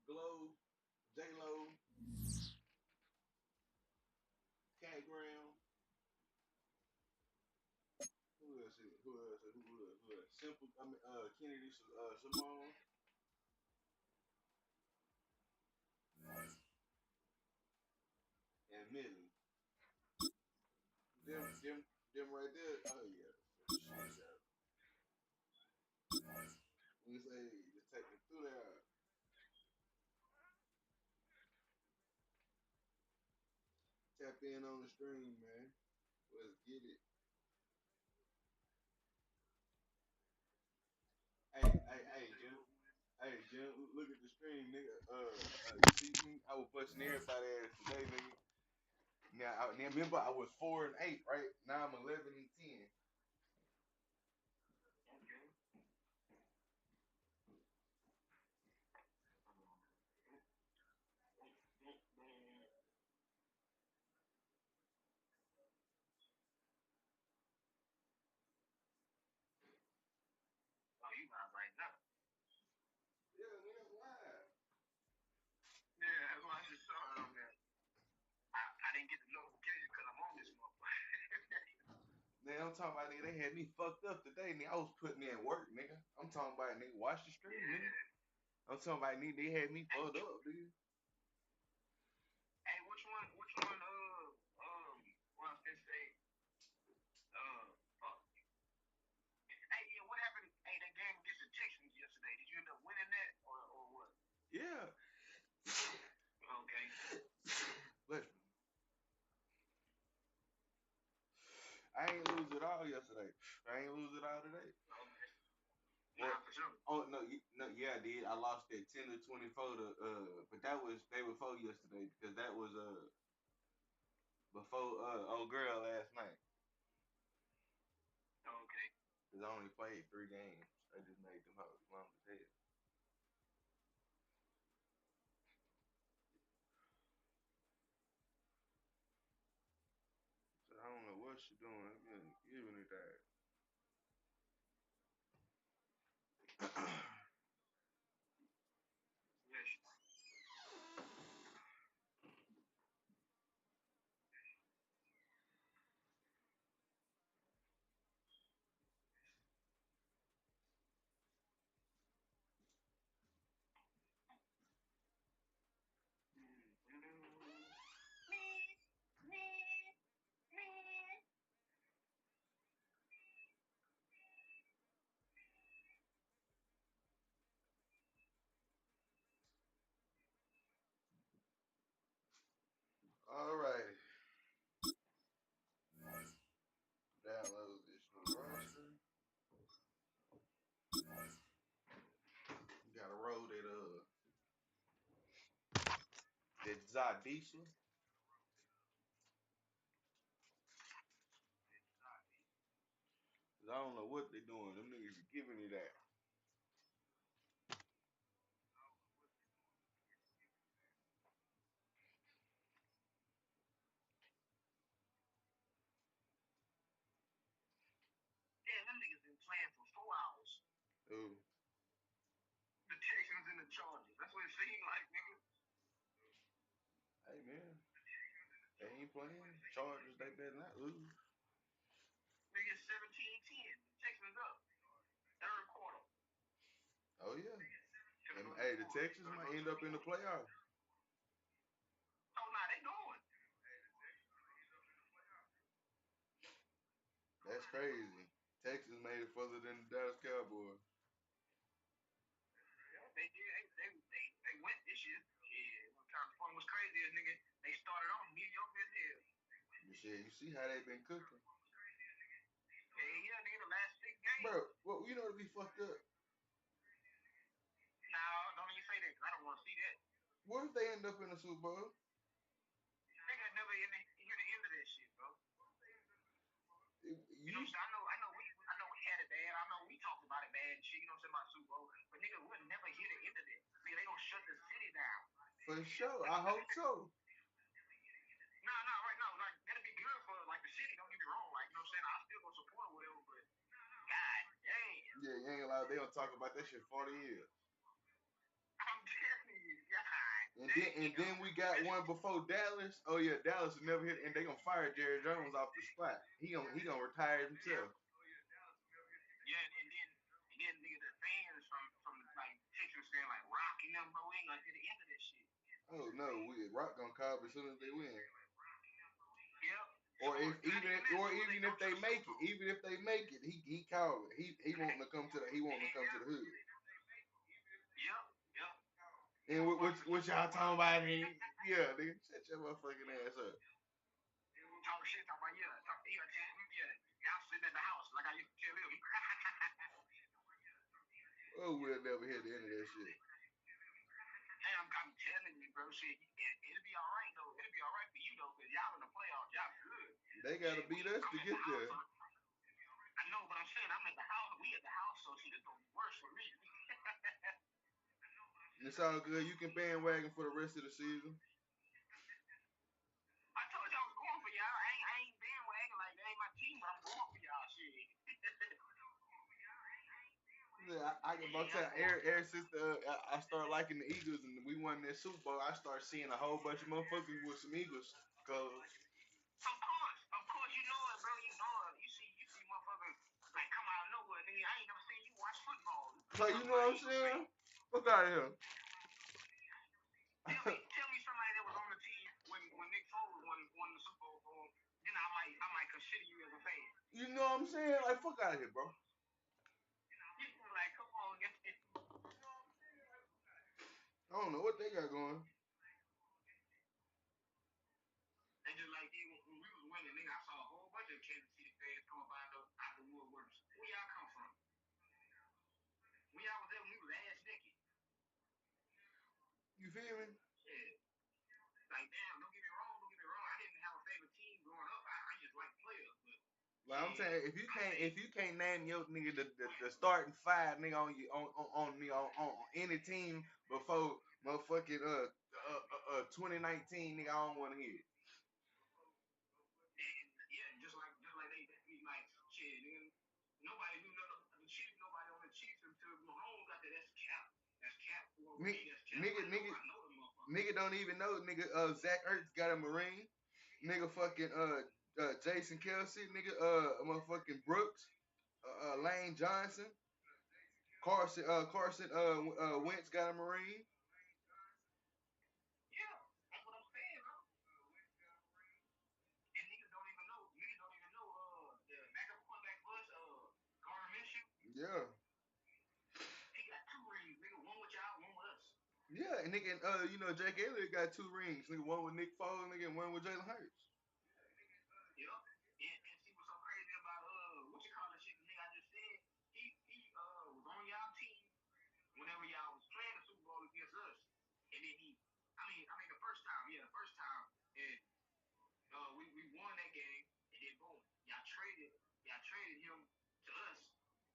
Glow, J-Lo, Cat Graham. Who else? Who else? Who else? Simple. I mean, Kennedy, Simone, and Millie. Them right there. Oh yeah, for sure. We say just take me through there. Tap in on the stream, man. Let's get it. Jim. Hey, Jim, look at the stream, nigga. You see me? I was busting everybody ass today, nigga. Now remember I was 4-8, right? Now I'm 11-10. Oh, you guys right now. Yeah, man, live. Yeah, that's why I just saw it on there. I didn't get the notification because I'm on this motherfucker. Man, I'm talking about nigga, they had me fucked up today, nigga. I was putting in work, nigga. I'm talking about nigga, watch the stream, nigga. Yeah. I'm talking about nigga, they had me Hey, fucked up, nigga. hey, which one, what I was gonna say, fuck. Hey, yeah, what happened? Hey, that game against the Texans yesterday. Did you end up winning that or what? Yeah. Okay. But I ain't lose it all yesterday. I ain't lose it all today. Okay. Well, Nah, for sure. oh no, no, yeah, I did. I lost that 10-24 to but that was day before yesterday because that was before old girl last night. Okay. Cause I only played 3 games. I just made them hoes long as hell. So I don't know what she doing. I've been giving it that. Yes. All right. Download this new roster. Got to roll that Zadisha. Cause I don't know what they doing. Them niggas are giving me that. Yeah, them niggas been playing for 4 hours. Ooh. The Texans and the Chargers. That's what it seemed like, nigga. Hey man, they ain't playing. Chargers, they better not lose. Nigga, 17-10. The Texans up. Third quarter. Oh yeah. Finna And go to the hey, the fourth. Texans Finna might go to end the up in the fourth. playoffs. Oh, nah, they going. That's crazy. Texas made it further than the Dallas Cowboys. Yeah, they went this year. Yeah, what kind of fun was crazy is, nigga, they started off mediocre as hell. You see how they been cooking, Yeah, yeah, nigga, the last 6 games. bro. Well, you know to be fucked up. Nah, don't even say that, 'cause I don't want to see that. What if they end up in the Super Bowl? Nigga never hear the end of that shit, bro. You know You what I'm saying? I know we had it bad. I know we talked about it bad and shit, you know what I'm saying, about Super Bowl. But nigga, we'll never hear the end of it. Nigga, they gonna shut the city down. for sure. I hope so. Nah, right now, like that'd be good for like the city. Don't get me wrong, like you know what I'm saying. I still gonna support or whatever, but god damn, Yeah, you ain't allowed. They don't talk about that shit 40 years. I'm telling you, And then we got one before Dallas. Oh yeah, Dallas will never hit, and they gonna fire Jerry Jones off the spot. He gonna retire himself. Yeah, and then nigga, the fans from like Texas saying like Rock and them, bro, we ain't gonna get the end of this shit. Oh no, Rock gonna call as soon as they win. Yep. Or even if they make it, he called it. He wanting to come to the hood. Yep. And what y'all talking about? Yeah, nigga, shut your motherfucking ass up. Talk shit, talk about y'all sitting at the house like I used to tell him. Oh, we'll never hear the end of that shit. Hey, I'm telling you, bro, shit, it'll be all right though. It'll be all right for you though, cause y'all in the playoffs, y'all good. They gotta beat us to get there. I know, but I'm saying I'm at the house. We at the house, so shit, it's gonna be worse for me. It's all good. You can bandwagon for the rest of the season. I told y'all I was going for y'all. I ain't bandwagon like that ain't my team, but I'm going for y'all shit. Yeah, I can tell ever since I started liking the Eagles and we won that Super Bowl, I started seeing a whole bunch of motherfuckers with some Eagles colors. Of course, you know it, bro. You know it. You see motherfuckers like come out of nowhere, nigga. I ain't never seen you watch football. So you know what I'm saying? Fuck out of here. Tell me somebody that was on the team when Nick Foles won the Super Bowl for him. Then I might consider you as a fan. You know what I'm saying? Like fuck out of here, bro. Like come on, get it. I don't know what they got going. They just like when we was winning, nigga, I saw a whole bunch of Kansas City fans come up out the woodworks. Where y'all come from? When y'all was there when we was ass naked. You feel me? Yeah. Like damn, don't get me wrong. I didn't have a favorite team growing up. I just like players, but like I'm saying, if you can't name your nigga the starting five nigga on any team before motherfucking 2019 nigga, I don't want to hear it. And yeah, just like they like shit, nigga. Nobody knew nothing about the Chiefs. Nobody on the Chiefs until Mahomes got there. That's cap. That's cap. Nigga don't even know nigga. Zach Ertz got a Marine. Nigga fucking Jason Kelsey. Nigga motherfucking Brooks. Lane Johnson. Carson Wentz got a Marine. Yeah, that's what I'm saying, bro. And niggas don't even know the backup quarterback was Gardner Minshew. Yeah. He got 2 rings, nigga. One with y'all, one with us. Yeah, and nigga, Jake Elliott got 2 rings. Nigga, one with Nick Foles, nigga, and one with Jalen Hurts. Yep. And see what's so crazy about what you call that shit, the nigga I just said. He was on y'all team whenever y'all was playing the Super Bowl against us. And then the first time, and we won that game, and then boom, y'all traded him to us,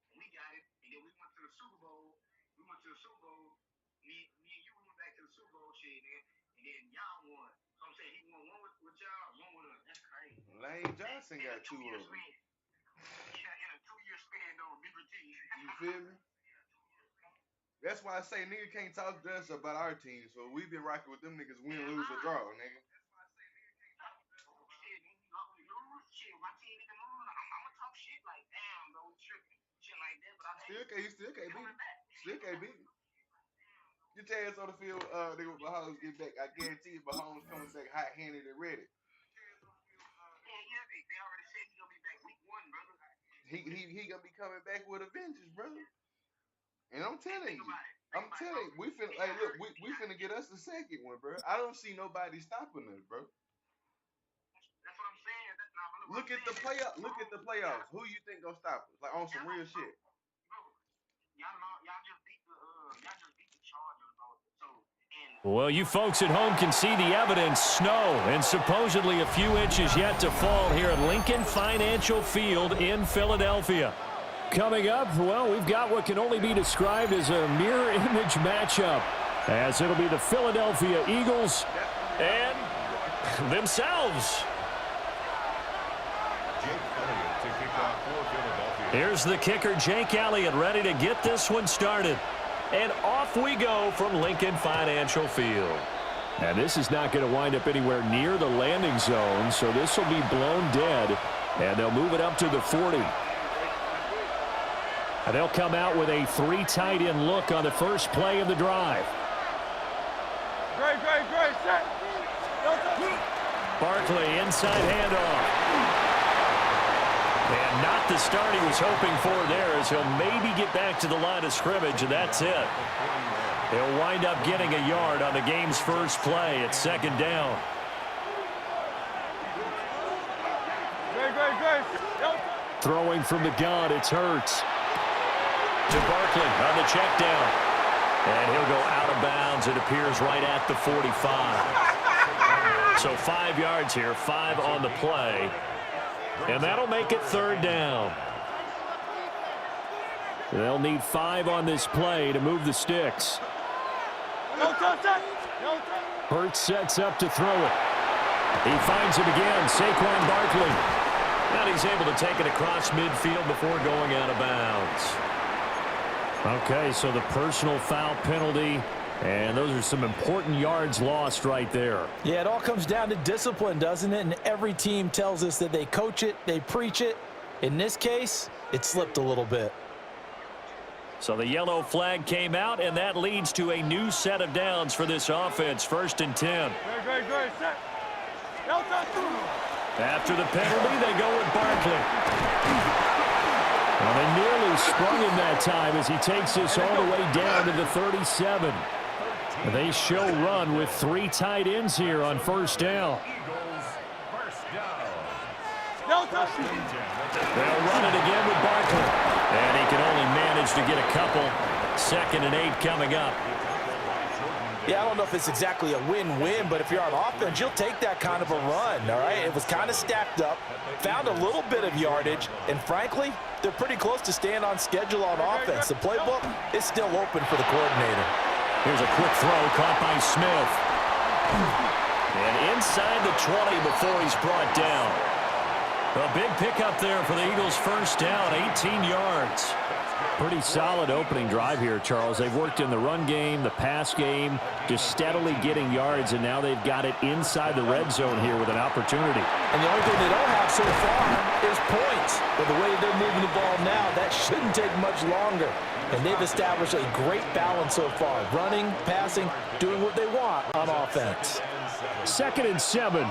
and we got it, and then we went to the Super Bowl. Me and you went back to the Super Bowl shit, man, and then y'all won. So I'm saying he won one with y'all, one with us. That's crazy. Lane Johnson got 2 of them. Yeah, in a 2-year span, though, different teams. You feel me? That's why I say nigga can't talk to us about our team. So we've been rocking with them niggas win, lose, or draw, nigga. Shit, my team didn't lose. I'ma talk shit like damn, bro, tripping. Shit like that, but still can't beat it. Still can't beat it. Get your ass on the field, nigga, when Mahomes get back. I guarantee you Mahomes coming back hot-handed and ready. Yeah, they already said he's gonna be back week 1, brother. He gonna be coming back with a vengeance, brother. And I'm telling you, we finna, hey, look, we finna get us the second one, bro. I don't see nobody stopping us, bro. That's what I'm saying. Look at the playoffs. Who you think gonna stop us? Like on some real shit. Y'all just beat the Chargers, bro. So. Well, you folks at home can see the evidence. Snow and supposedly a few inches yet to fall here at Lincoln Financial Field in Philadelphia. Coming up, well, we've got what can only be described as a mirror image matchup, as it'll be the Philadelphia Eagles and themselves. Here's the kicker, Jake Elliott, ready to get this one started. And off we go from Lincoln Financial Field. And this is not going to wind up anywhere near the landing zone, so this will be blown dead, and they'll move it up to the 40. And they'll come out with a 3 tight end look on the first play of the drive. Great, set. Barkley, inside handoff. And not the start he was hoping for there, as he'll maybe get back to the line of scrimmage, and that's it. He'll wind up getting a yard on the game's first play at second down. Great. Throwing from the gun, it's Hurts. To Barkley on the check down. And he'll go out of bounds. It appears right at the 45. So 5 yards here, 5 on the play. And that'll make it third down. They'll need 5 on this play to move the sticks. Hurts sets up to throw it. He finds it again, Saquon Barkley. And he's able to take it across midfield before going out of bounds. Okay, so the personal foul penalty, and those are some important yards lost right there. Yeah, it all comes down to discipline, doesn't it? And every team tells us that they coach it, they preach it. In this case, it slipped a little bit. So the yellow flag came out, and that leads to a new set of downs for this offense. 1st and 10. Great, set. After the penalty, they go with Barkley. Well, they nearly sprung him that time as he takes this all the way down to the 37. They show run with 3 tight ends here on first down. They'll run it again with Barkley. And he can only manage to get a couple. 2nd and 8 coming up. Yeah, I don't know if it's exactly a win-win, but if you're on offense, you'll take that kind of a run, all right? It was kind of stacked up, found a little bit of yardage, and frankly, they're pretty close to staying on schedule on offense. The playbook is still open for the coordinator. Here's a quick throw caught by Smith. And inside the 20 before he's brought down. A big pickup there for the Eagles' first down, 18 yards. Pretty solid opening drive here, Charles. They've worked in the run game, the pass game, just steadily getting yards, and now they've got it inside the red zone here with an opportunity. And the only thing they don't have so far is points. But the way they're moving the ball now, that shouldn't take much longer. And they've established a great balance so far. Running, passing, doing what they want on offense. 2nd and 7.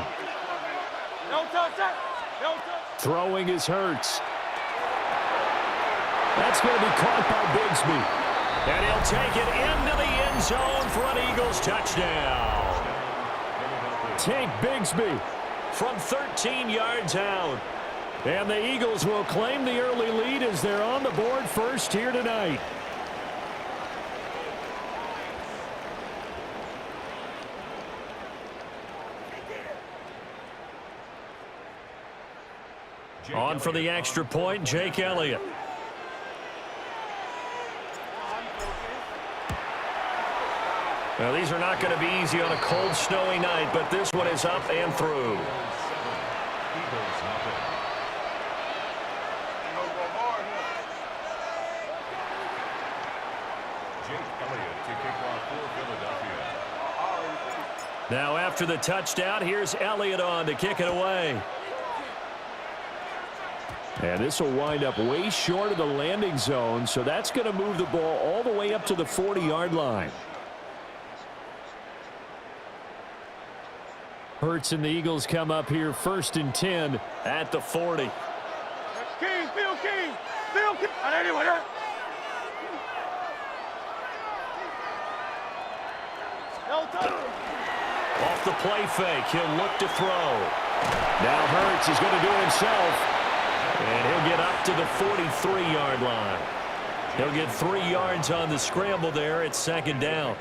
Throwing is Hurts. That's going to be caught by Bigsby. And he'll take it into the end zone for an Eagles touchdown. Tank Bigsby from 13 yards out. And the Eagles will claim the early lead as they're on the board first here tonight. On for the extra point, Jake Elliott. Well, these are not going to be easy on a cold, snowy night, but this one is up and through. Now after the touchdown, here's Elliott on to kick it away. And this will wind up way short of the landing zone, so that's going to move the ball all the way up to the 40-yard line. Hurts and the Eagles come up here 1st and 10 at the 40. King. Off the play fake, he'll look to throw. Now Hurts is going to do it himself. And he'll get up to the 43-yard line. He'll get 3 yards on the scramble there at 2nd down.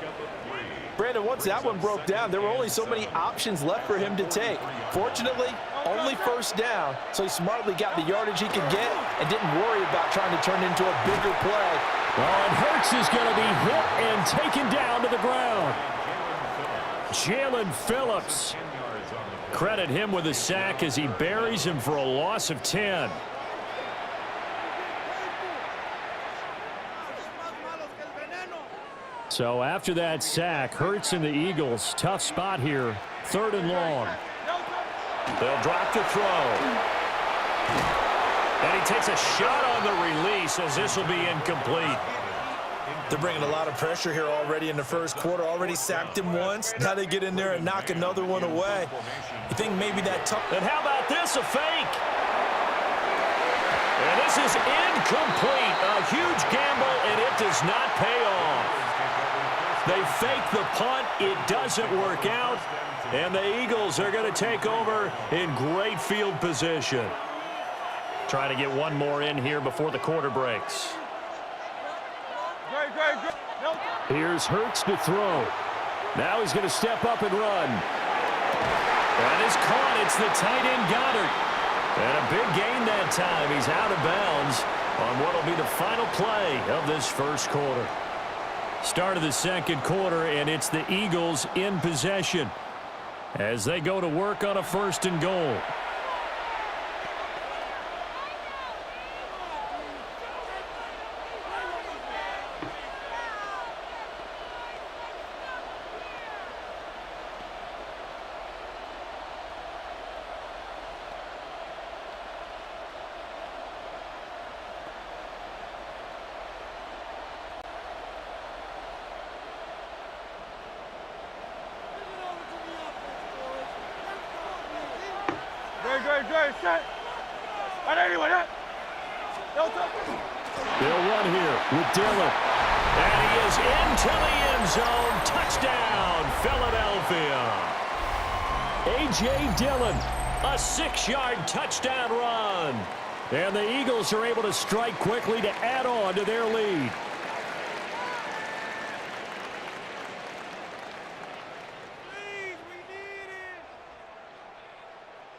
Brandon, once that one broke down, there were only so many options left for him to take. Fortunately, only first down, so he smartly got the yardage he could get and didn't worry about trying to turn into a bigger play. Well, and Hurts is going to be hit and taken down to the ground. Jalen Phillips. Credit him with a sack as he buries him for a loss of 10. So after that sack, Hurts and the Eagles, tough spot here, 3rd and long. They'll drop to throw. And he takes a shot on the release as this will be incomplete. They're bringing a lot of pressure here already in the first quarter. Already sacked him once. Now they get in there and knock another one away. You think maybe that tough... And how about this, a fake? And this is incomplete. A huge gamble, and it does not pay off. They fake the punt. It doesn't work out. And the Eagles are going to take over in great field position. Trying to get one more in here before the quarter breaks. Here's Hurts to throw. Now he's going to step up and run. That is caught. It's the tight end Goddard. And a big gain that time. He's out of bounds on what will be the final play of this first quarter. Start of the second quarter, and it's the Eagles in possession as they go to work on a 1st and goal. Set. They'll run here with Dillon. And he is into the end zone. Touchdown, Philadelphia. A.J. Dillon, a 6-yard touchdown run. And the Eagles are able to strike quickly to add on to their lead.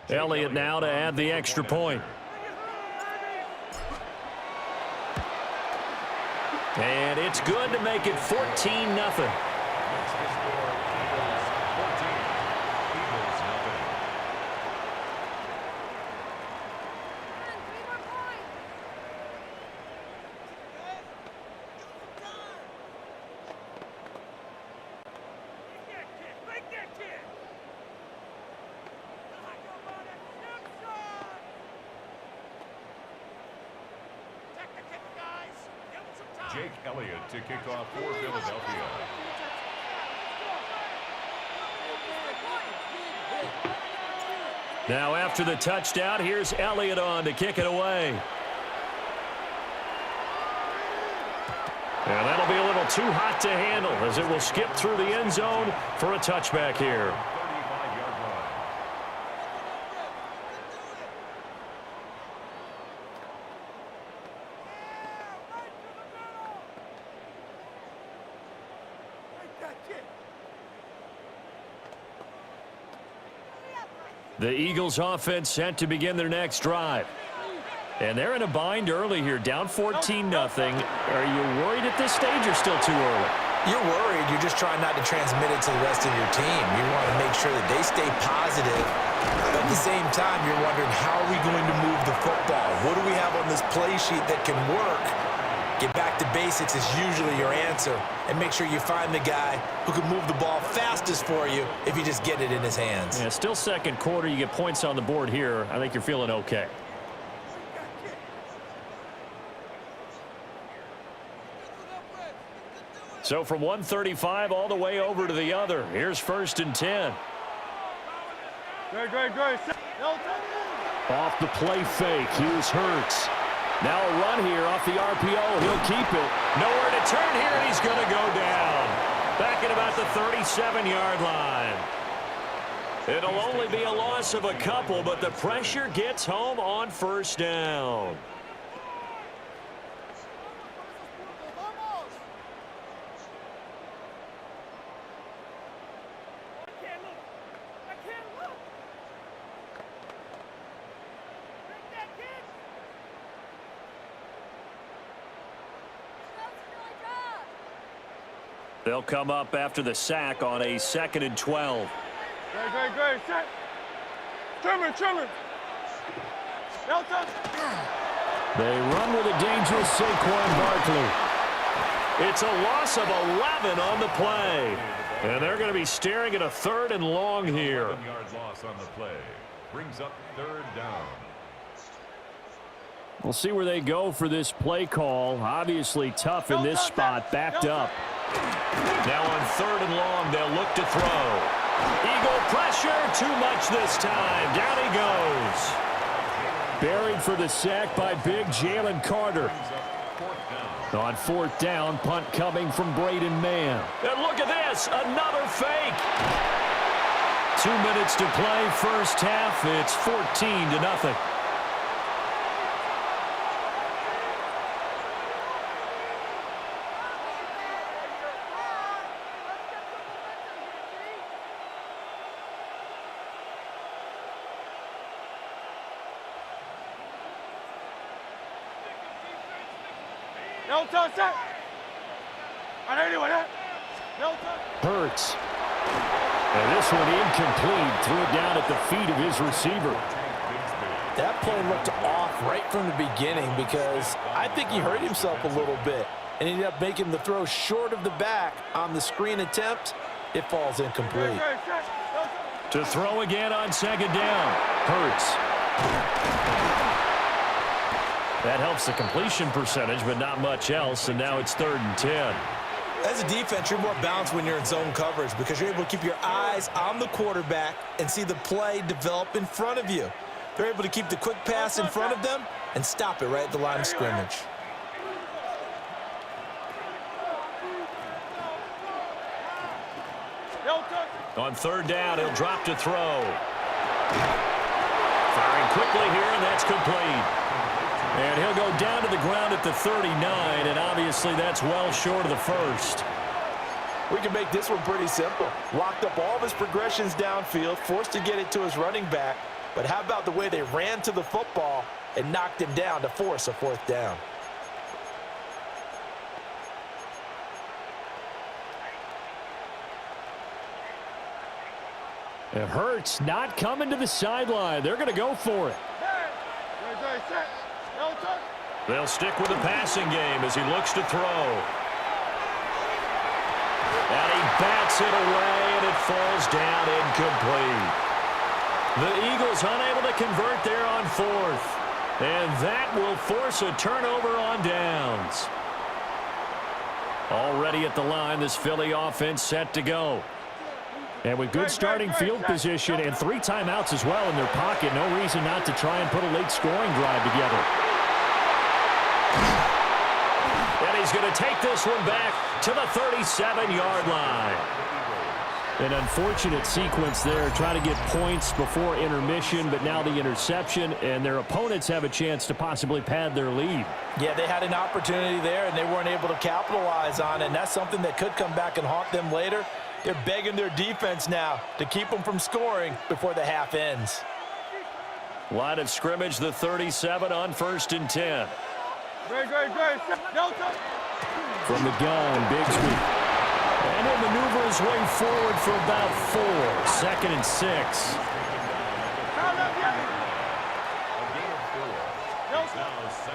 Elliott now to add the extra point. And it's good to make it 14-0. Jake Elliott to kick off for Philadelphia. Now after the touchdown, here's Elliott on to kick it away. And that'll be a little too hot to handle as it will skip through the end zone for a touchback here. The Eagles offense set to begin their next drive. And they're in a bind early here, down 14-0. Are you worried at this stage or still too early? You're worried. You're just trying not to transmit it to the rest of your team. You want to make sure that they stay positive. But at the same time, you're wondering, how are we going to move the football? What do we have on this play sheet that can work? Get back to basics is usually your answer. And make sure you find the guy who can move the ball fastest for you if you just get it in his hands. Yeah, still second quarter. You get points on the board here. I think you're feeling okay. So from 135 all the way over to the other. Here's 1st and 10. Great. Off the play fake. Here's Hurts. Now a run here off the RPO. He'll keep it. Nowhere to turn here, and he's going to go down. Back at about the 37-yard line. It'll only be a loss of a couple, but the pressure gets home on 1st down. They'll come up after the sack on a 2nd and 12. Great. Set. Trimmer. They run with a dangerous Saquon Barkley. It's a loss of 11 on the play. And they're going to be staring at a 3rd and long here. 11-yard loss on the play. Brings up 3rd down. We'll see where they go for this play call. Obviously tough in this spot, backed up. Now on 3rd and long, they'll look to throw. Eagle pressure, too much this time. Down he goes. Buried for the sack by big Jalen Carter. On 4th down, punt coming from Braden Mann. And look at this, another fake. 2 minutes to play, first half. It's 14-0. No touch that. No touch. Hurts. And this one incomplete. Threw it down at the feet of his receiver. That play looked off right from the beginning because I think he hurt himself a little bit and ended up making the throw short of the back on the screen attempt. It falls incomplete. To throw again on 2nd down. Hurts. That helps the completion percentage, but not much else, and now it's 3rd and 10. As a defense, you're more balanced when you're in zone coverage because you're able to keep your eyes on the quarterback and see the play develop in front of you. They're able to keep the quick pass in front of them and stop it right at the line of scrimmage. On 3rd down, he'll drop to throw. Firing quickly here, and that's complete. And he'll go down to the ground at the 39, and obviously that's well short of the first. We can make this one pretty simple. Locked up all of his progressions downfield, forced to get it to his running back. But how about the way they ran to the football and knocked him down to force a 4th down? It hurts, not coming to the sideline. They're going to go for it. They'll stick with the passing game as he looks to throw. And he bats it away, and it falls down incomplete. The Eagles unable to convert there on 4th. And that will force a turnover on downs. Already at the line, this Philly offense set to go. And with good starting field position and 3 timeouts as well in their pocket, no reason not to try and put a late scoring drive together. And he's going to take this one back to the 37-yard line. An unfortunate sequence there, trying to get points before intermission, but now the interception, and their opponents have a chance to possibly pad their lead. Yeah, they had an opportunity there, and they weren't able to capitalize on it, and that's something that could come back and haunt them later. They're begging their defense now to keep them from scoring before the half ends. Line of scrimmage, the 37 on 1st and 10. From the gun, Bigsby. And he'll maneuver his way forward for about 4. 2nd and 6.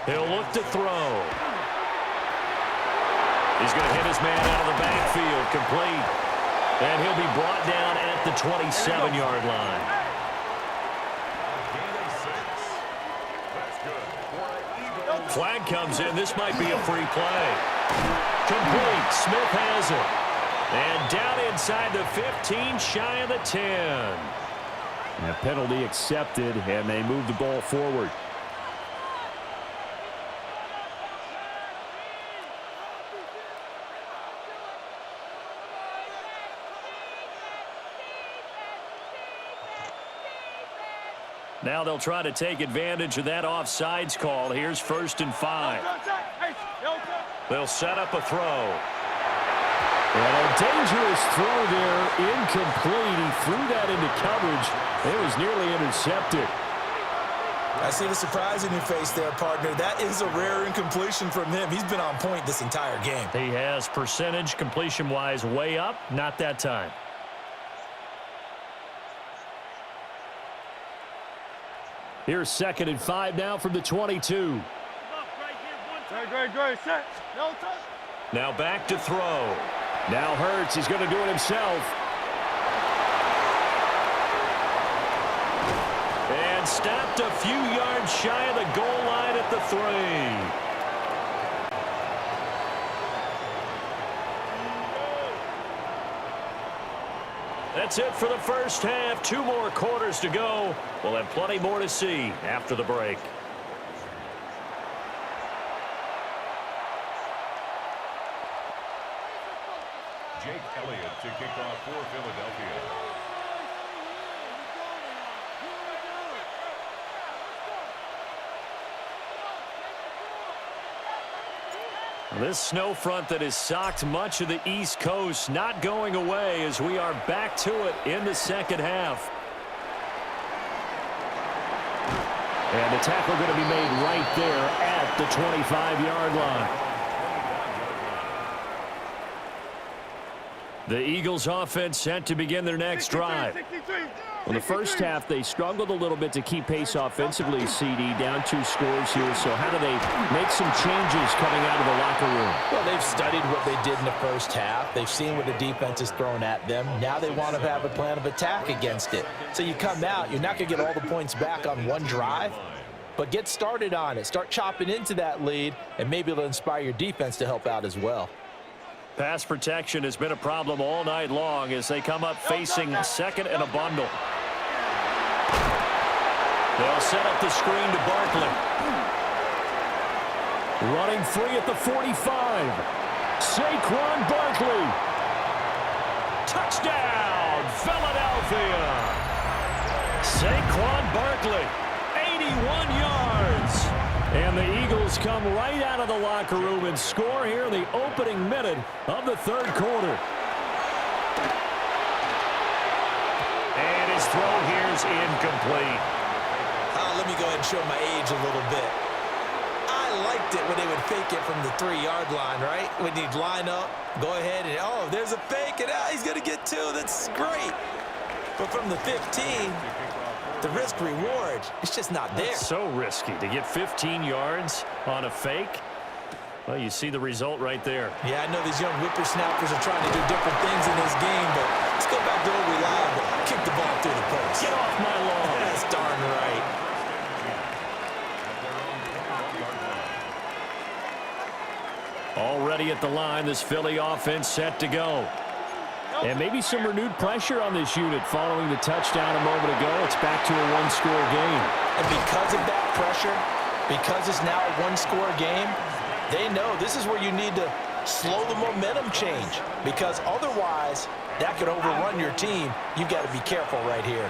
He'll look to throw. He's going to hit his man out of the backfield, complete. And he'll be brought down at the 27-yard line. Flag comes in. This might be a free play. Complete. Smith has it. And down inside the 15, shy of the 10. And penalty accepted, and they move the ball forward. Now they'll try to take advantage of that offsides call. Here's 1st and 5. They'll set up a throw. And a dangerous throw there, incomplete. He threw that into coverage. It was nearly intercepted. I see the surprise in your face there, partner. That is a rare incompletion from him. He's been on point this entire game. He has percentage completion-wise way up. Not that time. Here's 2nd and 5 now from the 22. Now back to throw. Now Hurts, he's going to do it himself. And stopped a few yards shy of the goal line at the 3. That's it for the first half. 2 more quarters to go. We'll have plenty more to see after the break. Jake Elliott to kick off for Philadelphia. This snow front that has socked much of the East Coast not going away as we are back to it in the second half. And the tackle going to be made right there at the 25-yard line. The Eagles offense set to begin their next drive. Well, the first half, they struggled a little bit to keep pace offensively, CD, down 2 scores here. So how do they make some changes coming out of the locker room? Well, they've studied what they did in the first half. They've seen what the defense is throwing at them. Now they want to have a plan of attack against it. So you come out, you're not going to get all the points back on one drive, but get started on it. Start chopping into that lead, and maybe it'll inspire your defense to help out as well. Pass protection has been a problem all night long as they come up facing second and a bundle. They'll set up the screen to Barkley. Running free at the 45. Saquon Barkley. Touchdown, Philadelphia. Saquon Barkley, 81 yards. And the Eagles come right out of the locker room and score here in the opening minute of the third quarter. And his throw here is incomplete. Let me go ahead and show my age a little bit. I liked it when they would fake it from the 3-yard line, right? When you'd line up, go ahead and, oh, there's a fake, and he's going to get 2. That's great. But from the 15, the risk-reward, it's just not there. That's so risky to get 15 yards on a fake. Well, you see the result right there. Yeah, I know these young whippersnappers are trying to do different things in this game, but let's go back to what we liable. Kick the ball through the post. Get off my lawn. That's darn right. Already at the line, this Philly offense set to go. And maybe some renewed pressure on this unit following the touchdown a moment ago. It's back to a 1-score game. And because of that pressure, because it's now a 1-score game, they know this is where you need to slow the momentum change, because otherwise that could overrun your team. You've got to be careful right here.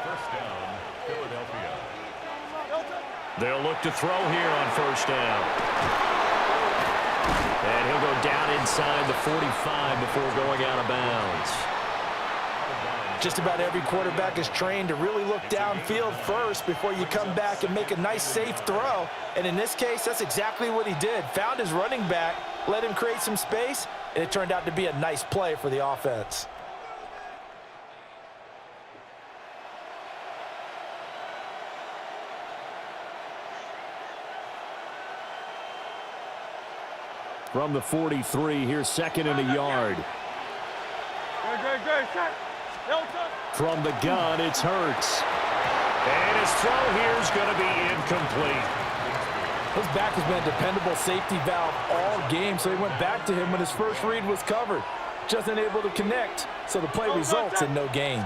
First down, Philadelphia. They'll look to throw here on first down. And he'll go down inside the 45 before going out of bounds. Just about every quarterback is trained to really look downfield first before you come back and make a nice, safe throw. And in this case, that's exactly what he did. Found his running back, let him create some space, and it turned out to be a nice play for the offense. From the 43, here's second and a yard. From the gun, it's Hurts. And his throw here is going to be incomplete. His back has been a dependable safety valve all game, so he went back to him when his first read was covered. Just unable to connect, so the play results in no gain.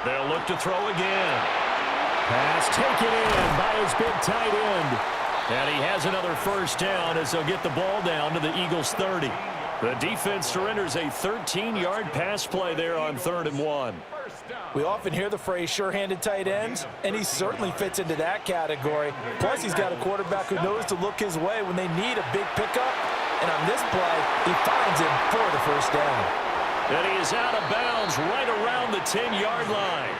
They'll look to throw again. Pass taken in by his big tight end. And he has another first down as they'll get the ball down to the Eagles' 30. The defense surrenders a 13-yard pass play there on 3rd and 1. We often hear the phrase sure-handed tight ends, and he certainly fits into that category. Plus, he's got a quarterback who knows to look his way when they need a big pickup. And on this play, he finds him for the first down. And he is out of bounds right around the 10-yard line.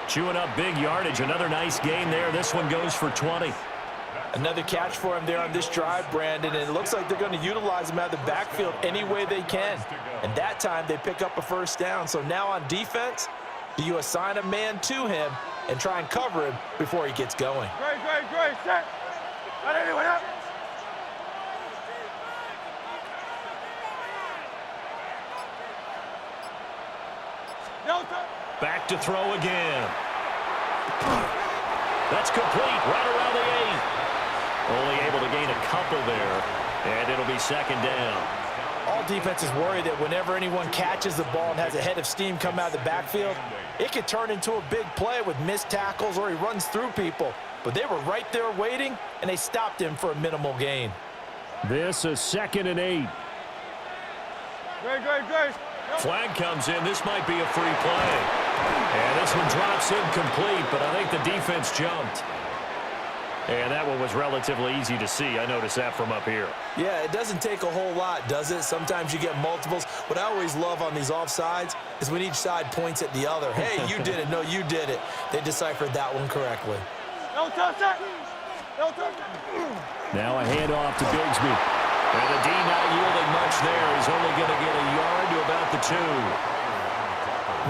Chewing up big yardage. Another nice gain there. This one goes for 20. Another catch for him there on this drive, Brandon, and it looks like they're going to utilize him out of the backfield any way they can. And that time they pick up a first down. So now on defense, do you assign a man to him and try and cover him before he gets going? Back to throw again. That's complete right around the 8. Only able to gain a couple there, and it'll be second down. All defenses worry that whenever anyone catches the ball and has a head of steam come out of the backfield, it could turn into a big play with missed tackles or he runs through people. But they were right there waiting, and they stopped him for a minimal gain. This is second and 8. Great. Flag comes in. This might be a free play. And this one drops incomplete, but I think the defense jumped. And that one was relatively easy to see. I noticed that from up here. Yeah, it doesn't take a whole lot, does it? Sometimes you get multiples. What I always love on these offsides is when each side points at the other. Hey, you did it. No, you did it. They deciphered that one correctly. No touch that. Now a handoff to Bigsby. And the D not yielding much there. He's only going to get a yard to about the 2.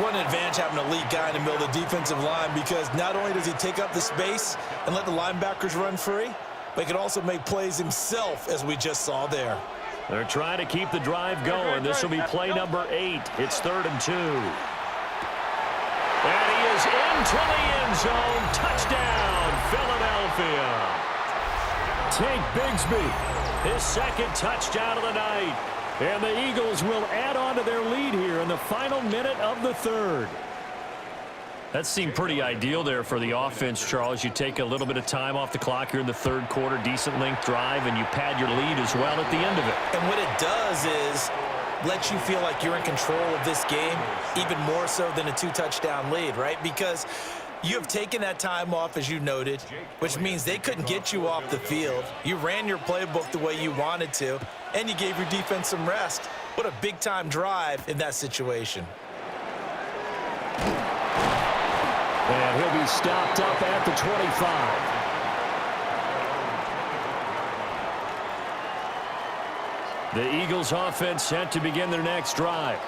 What an advantage having a elite guy in the middle of the defensive line, because not only does he take up the space and let the linebackers run free, but he can also make plays himself, as we just saw there. They're trying to keep the drive going. This will be play number 8. It's 3rd and 2. And he is into the end zone. Touchdown, Philadelphia. Tank Bigsby, his second touchdown of the night. And the Eagles will add on to their lead here in the final minute of the 3rd. That seemed pretty ideal there for the offense, Charles. You take a little bit of time off the clock here in the 3rd quarter, decent length drive, and you pad your lead as well at the end of it. And what it does is let you feel like you're in control of this game, even more so than a 2-touchdown lead, right? Because you have taken that time off, as you noted, which means they couldn't get you off the field. You ran your playbook the way you wanted to, and you gave your defense some rest. What a big-time drive in that situation. And he'll be stopped up at the 25. The Eagles offense set to begin their next drive.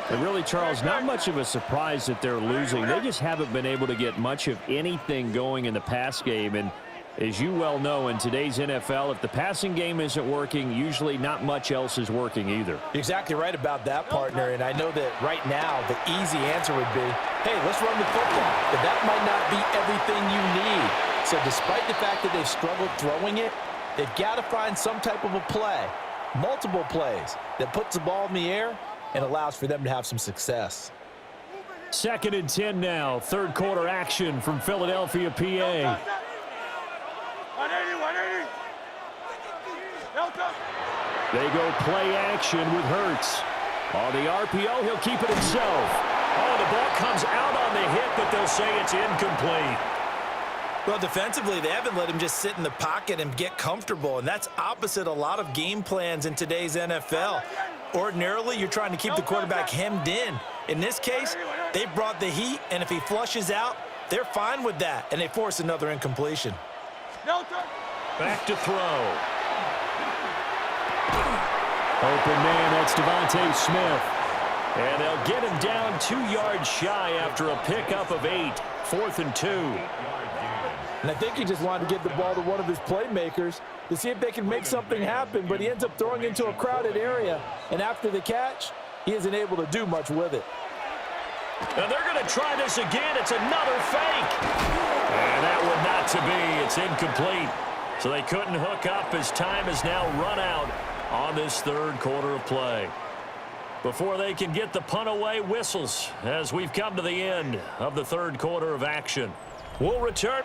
And really, Charles, not much of a surprise that they're losing. They just haven't been able to get much of anything going in the pass game. And as you well know, in today's NFL, if the passing game isn't working, usually not much else is working either. You're exactly right about that, partner. And I know that right now the easy answer would be, hey, let's run the football. But that might not be everything you need. So despite the fact that they've struggled throwing it, they've got to find some type of a play, multiple plays, that puts the ball in the air and allows for them to have some success. 2nd and 10 now. 3rd quarter action from Philadelphia, PA. They go play action with Hurts. On the RPO, he'll keep it himself. Oh, the ball comes out on the hit, but they'll say it's incomplete. Well, defensively, they haven't let him just sit in the pocket and get comfortable, and that's opposite a lot of game plans in today's NFL. Ordinarily, you're trying to keep the quarterback hemmed in. In this case, they brought the heat, and if he flushes out, they're fine with that, and they force another incompletion. Back to throw. Open man, that's Devontae Smith. And they'll get him down 2 yards shy after a pickup of 8. 4th and 2. And I think he just wanted to give the ball to one of his playmakers to see if they can make something happen, but he ends up throwing into a crowded area. And after the catch, he isn't able to do much with it. And they're going to try this again. It's another fake. And that one not to be. It's incomplete. So they couldn't hook up as time has now run out on this 3rd quarter of play. Before they can get the punt away, whistles as we've come to the end of the 3rd quarter of action. We'll return.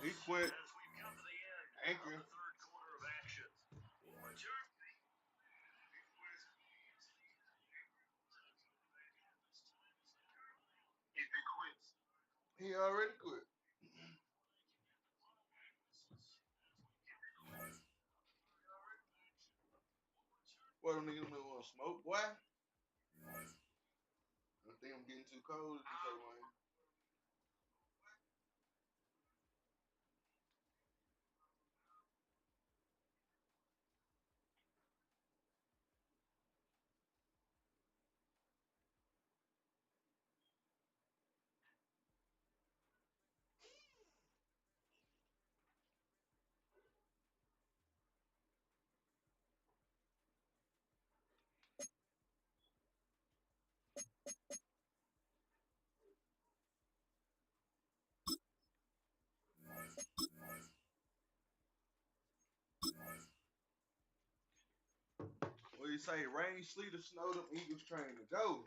He quit. Anchor. He already quit. What, them niggas don't want to smoke, boy? I think I'm getting too cold. say rain, sleet, or snow, them Eagles train to go.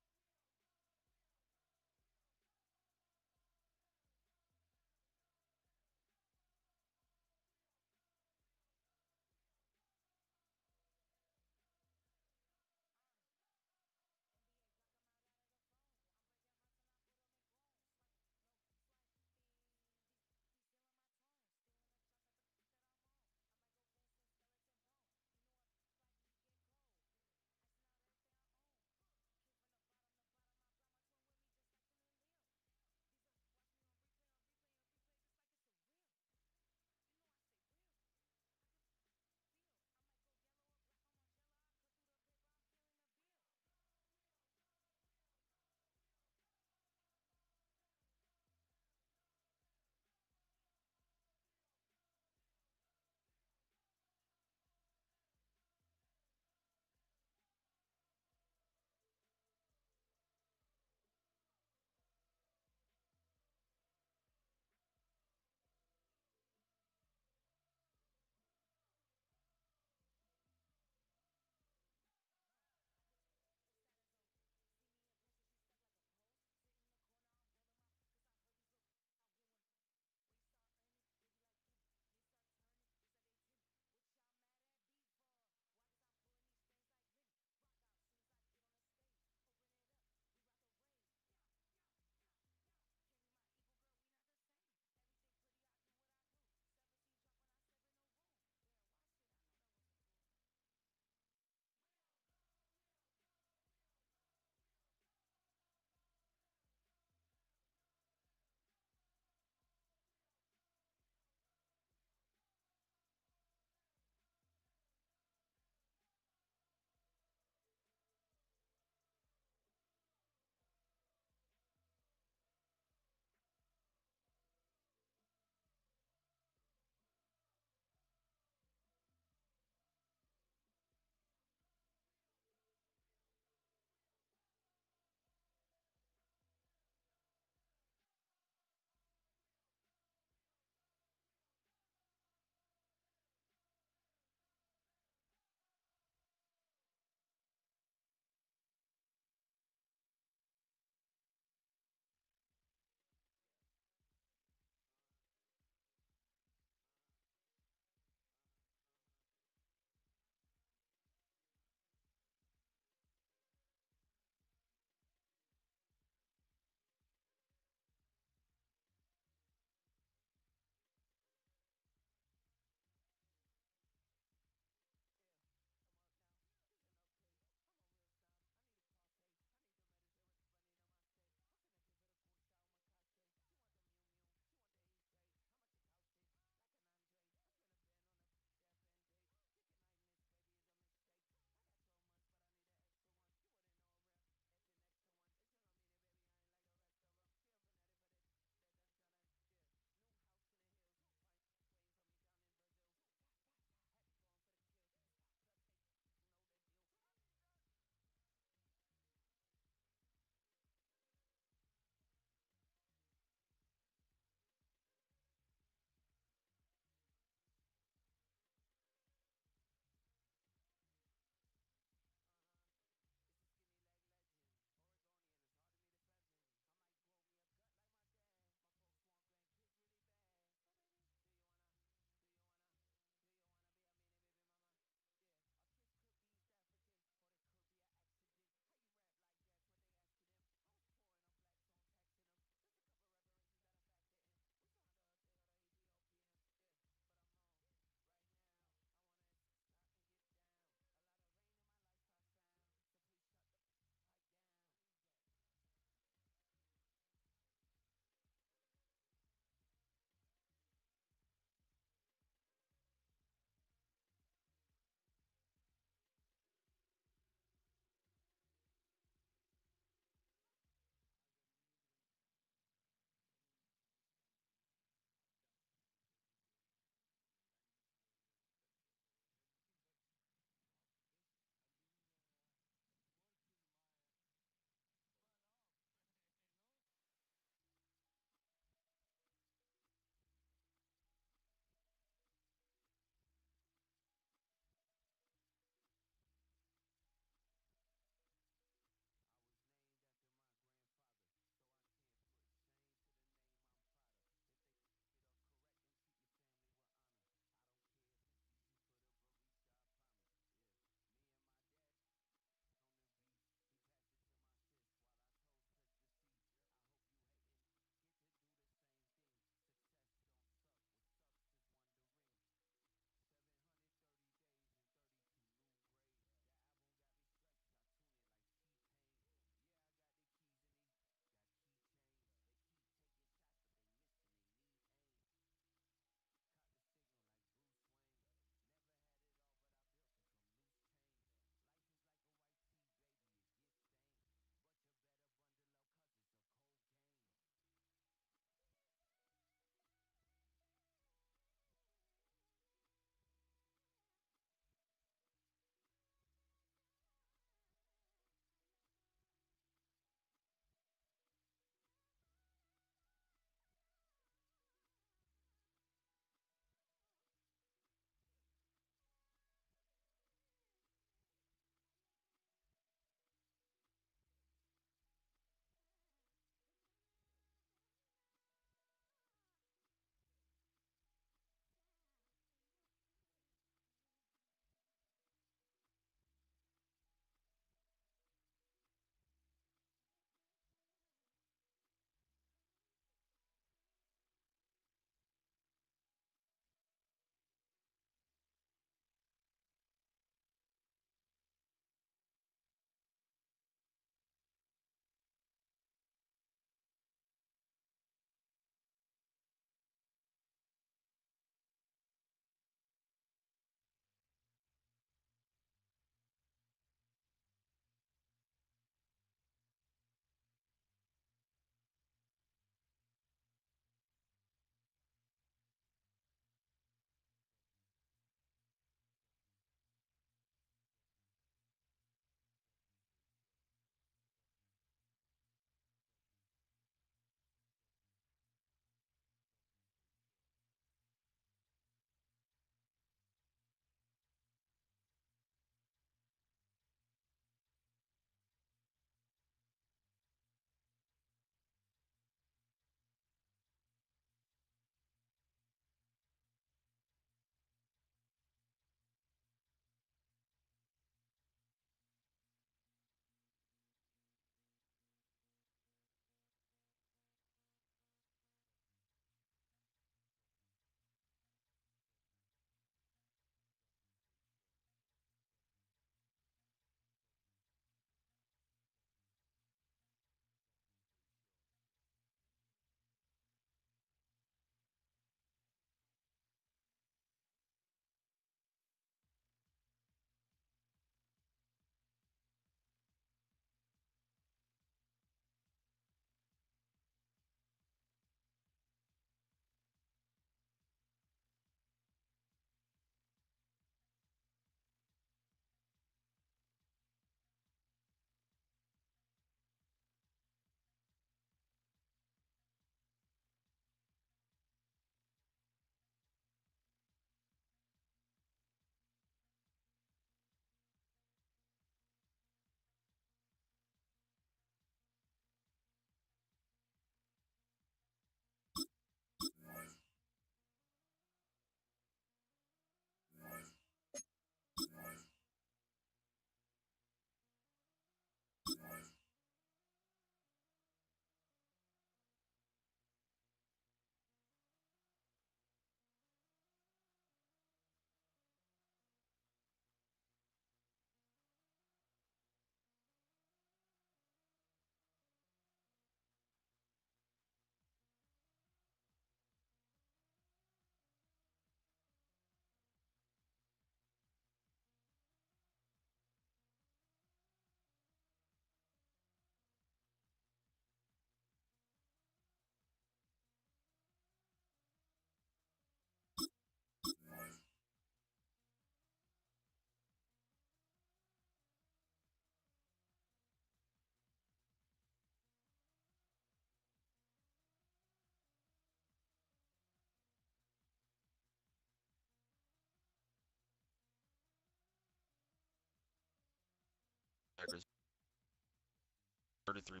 $33.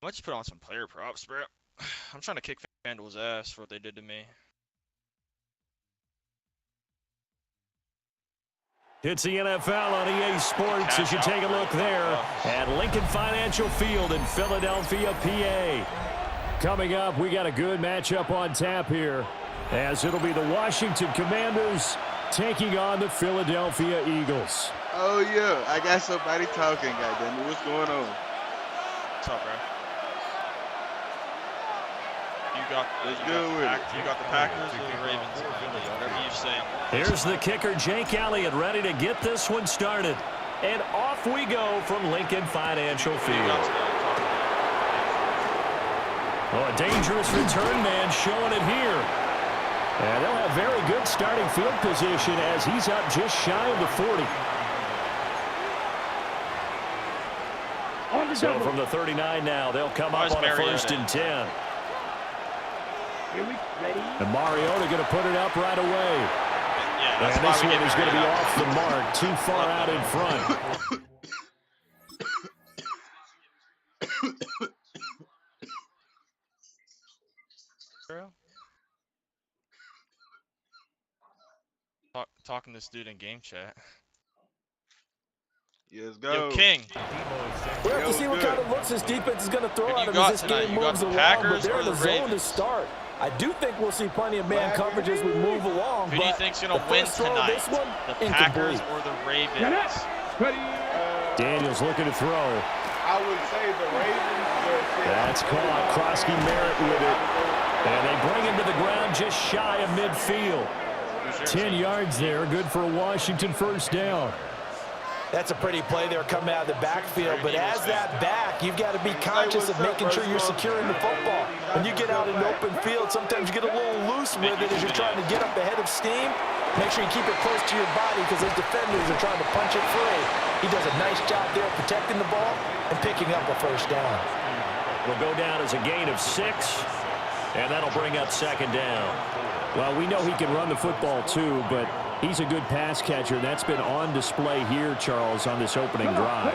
I might just put on some player props, bro. I'm trying to kick FanDuel's ass for what they did to me. It's the NFL on EA Sports as you take a look there at Lincoln Financial Field in Philadelphia, PA. Coming up, we got a good matchup on tap here, as it'll be the Washington Commanders taking on the Philadelphia Eagles. Oh, yeah. I got somebody talking, goddammit. What's going on? What's up, bro? You got the Packers or the Ravens? Whatever you say. Here's the kicker, Jake Elliott, ready to get this one started. And off we go from Lincoln Financial Field. Oh, a dangerous return man showing it here. And they'll have very good starting field position as he's up just shy of the 40. So from the 39 now, they'll come up on a 1st and 10. And Mariota going to put it up right away. Yeah, and this one is going to be off the mark, too far out in front. Talking to this dude in game chat. Yes, go. Yo, King. We have to see what kind of looks this defense is going to throw at him as this game moves along, but they're in the zone to start. I do think we'll see plenty of man coverage as we move along. Who do you think's going to win tonight? The Packers or the Ravens? Daniels looking to throw. I would say the Ravens. That's caught. Krosky Merritt with it. And they bring him to the ground just shy of midfield. 10 yards there. Good for a Washington 1st down. That's a pretty play there coming out of the backfield, but as that back, you've got to be conscious of making sure you're securing the football. When you get out in the open field, sometimes you get a little loose with it as you're trying to get up ahead of steam. Make sure you keep it close to your body because those defenders are trying to punch it free. He does a nice job there protecting the ball and picking up a 1st down. Will go down as a gain of 6, and that'll bring up 2nd down. Well, we know he can run the football too, but he's a good pass catcher. That's been on display here, Charles, on this opening drive.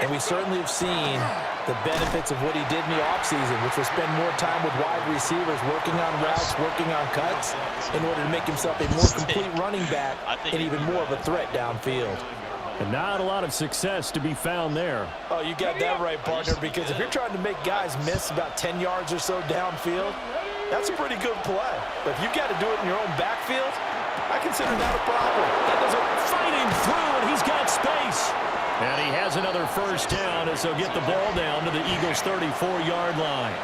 And we certainly have seen the benefits of what he did in the offseason, which was spend more time with wide receivers, working on routes, working on cuts, in order to make himself a more complete running back and even more of a threat downfield. And not a lot of success to be found there. Oh, you got that right, partner, because if you're trying to make guys miss about 10 yards or so downfield, that's a pretty good play. But if you've got to do it in your own backfield, I consider that a problem. That does a fighting through, and he's got space. And he has another 1st down as they'll get the ball down to the Eagles' 34-yard line.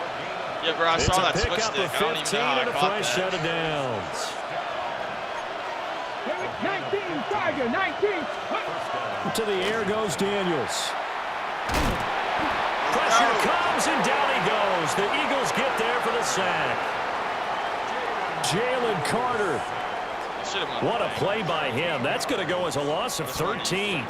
Yeah, bro, I saw that switch stick. I don't even know how I and a caught fresh set of downs. 19, Tiger, 19. To the air goes Daniels. Pressure comes, and down he goes. The Eagles get there for the sack. Jalen Carter. What a play by him. That's going to go as a loss of 13.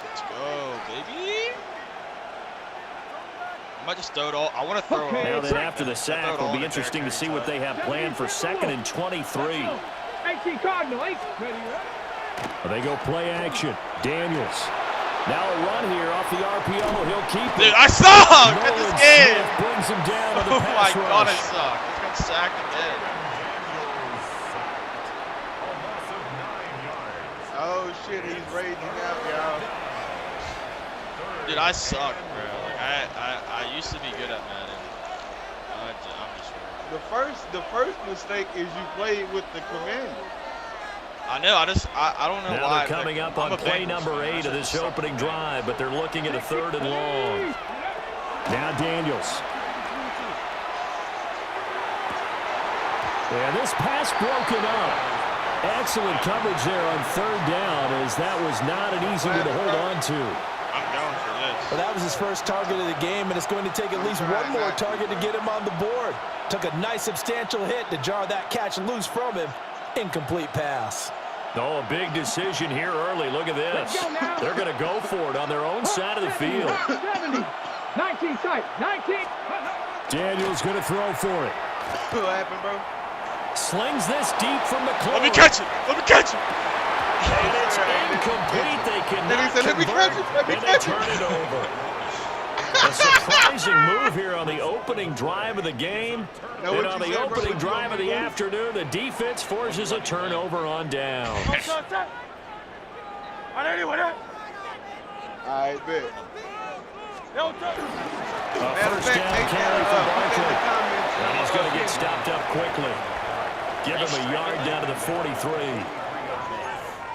Let's go, baby. I might just throw it all. I want to throw it all. Now then, after the sack, it'll be interesting to see what they have planned for 2nd and 23. 18 Cardinal, 8. They go play action. Daniels. Now a run here off the RPO. He'll keep it. Dude, I suck at this game. Smith brings him down to the Oh my pass God, I rush. suck. I got sacked again. Oh, shit, he's raging out, y'all. Dude, I suck, bro. Like, I used to be good at Madden. I'm just weird. The first mistake is you played with the Commanders. I know. I don't know now why. They're coming up on play number 8 of this opening drive, but they're looking at a 3rd and long. Now Daniels. And this pass broken up. Excellent coverage there on 3rd down, as that was not an easy one to hold on to. I'm going for this. Well, that was his 1st target of the game, and it's going to take at least one more target to get him on the board. Took a nice substantial hit to jar that catch loose from him. Incomplete pass. Oh, a big decision here early. Look at this. They're going to go for it on their own side of the field. 70. 19 side. 19. Daniels going to throw for it. What happened, bro? Slings this deep from the corner. Let me catch it. Let me catch it. And it's incomplete. They cannot said, "Let me convert, catch it, let me and they catch turn it." it over. A surprising move here on the opening drive of the game. Now, And what on you the said, bro, opening what you drive want of me the to do? afternoon, the defense forces a turnover on downs. All right, bet. A first down carry for Barkley. And he's going to get stopped up quickly. Give him a yard down to the 43.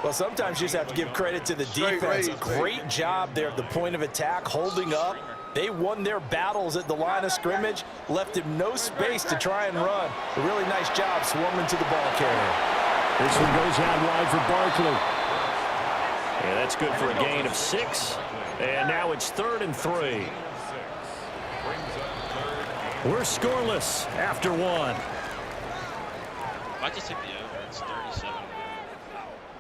Well, sometimes you just have to give credit to the defense. Great job there at the point of attack, holding up. They won their battles at the line of scrimmage, left him no space to try and run. A really nice job swarming to the ball carrier. This one goes out wide for Barkley. Yeah, that's good for a gain of 6. And now it's 3rd and 3. We're scoreless after 1. I just take the over. It's 37.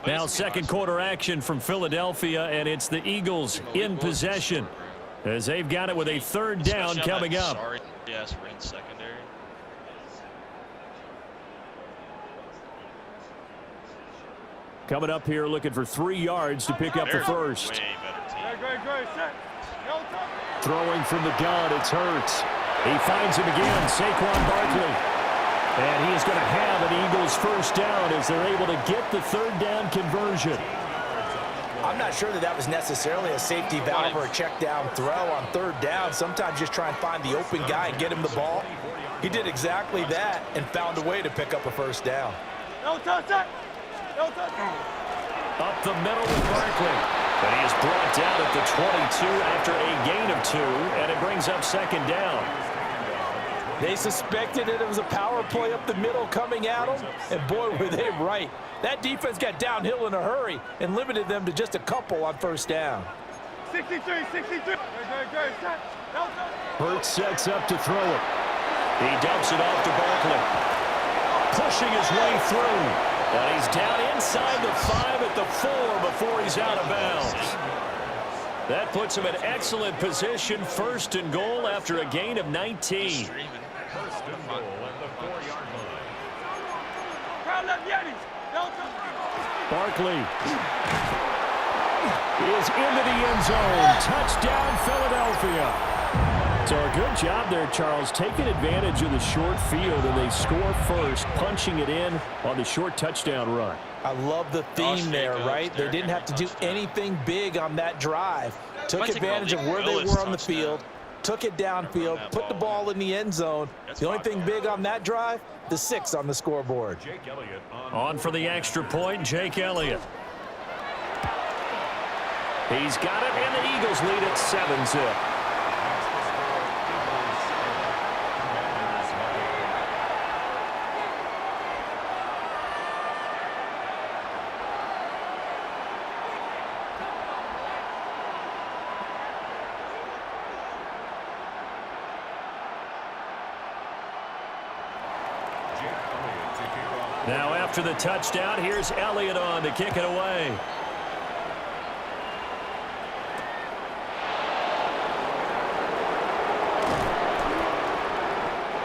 Now second quarter action from Philadelphia, and it's the Eagles in possession as they've got it with a 3rd down coming up. Sorry, yes, we're in secondary. Coming up here looking for 3 yards to pick up the first. Way better team. Throwing from the gun, it's Hurts. He finds him again, Saquon Barkley. And he is going to have an Eagles first down as they're able to get the 3rd down conversion. I'm not sure that was necessarily a safety valve or a check down throw on 3rd down. Sometimes just try and find the open guy and get him the ball. He did exactly that and found a way to pick up a first down. Up the middle with Barkley. And he is brought down at the 22 after a gain of 2, and it brings up 2nd down. They suspected that it was a power play up the middle coming at them, and boy, were they right. That defense got downhill in a hurry and limited them to just a couple on first down. 63. Hurts sets up to throw it. He dumps it off to Barkley. Pushing his way through. And he's down inside the 5 at the 4 before he's out of bounds. That puts him in excellent position, 1st and goal after a gain of 19. Barkley is into the end zone. Touchdown, Philadelphia. So a good job there, Charles, taking advantage of the short field, and they score first, punching it in on the short touchdown run. I love the theme there, right? They didn't have to do anything big on that drive. Took advantage of where they were on the field, took it downfield, put the ball in the end zone. The only thing big on that drive, the 6 on the scoreboard. On for the extra point, Jake Elliott. He's got it, and the Eagles lead at 7-zip. Now after the touchdown, here's Elliott on to kick it away.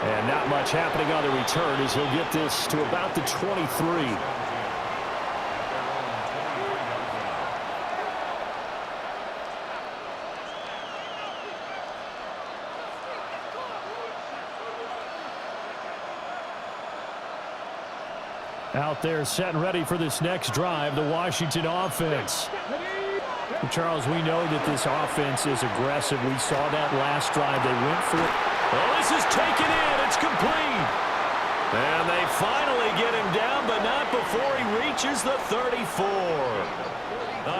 And not much happening on the return as he'll get this to about the 23. Out there set and ready for this next drive, the Washington offense. Charles, we know that this offense is aggressive. We saw that last drive. They went for it. Oh, this is taken in. It's complete. And they finally get him down, but not before he reaches the 34.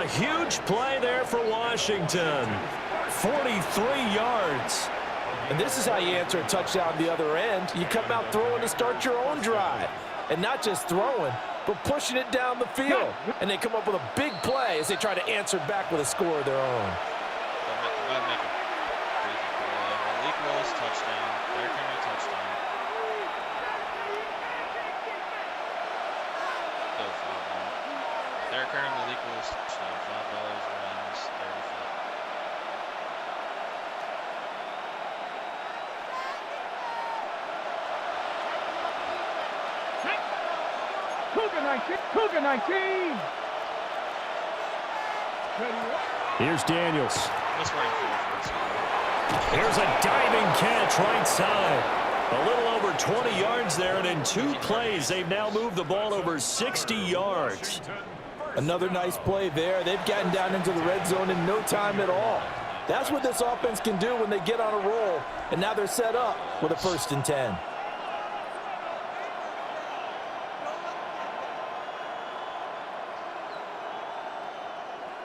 A huge play there for Washington. 43 yards. And this is how you answer a touchdown the other end. You come out throwing to start your own drive. And not just throwing, but pushing it down the field. And they come up with a big play as they try to answer back with a score of their own. Malik Willis touchdown. Derrick Henry touchdown. Derrick Henry, Malik Willis touchdown. $5 Rams, 35. Cougar 19. Cougar 19. Here's Daniels. Let's run Here's a diving catch right side. A little over 20 yards there, and in 2 plays, they've now moved the ball over 60 yards. Another nice play there. They've gotten down into the red zone in no time at all. That's what this offense can do when they get on a roll, and now they're set up with a 1st and 10.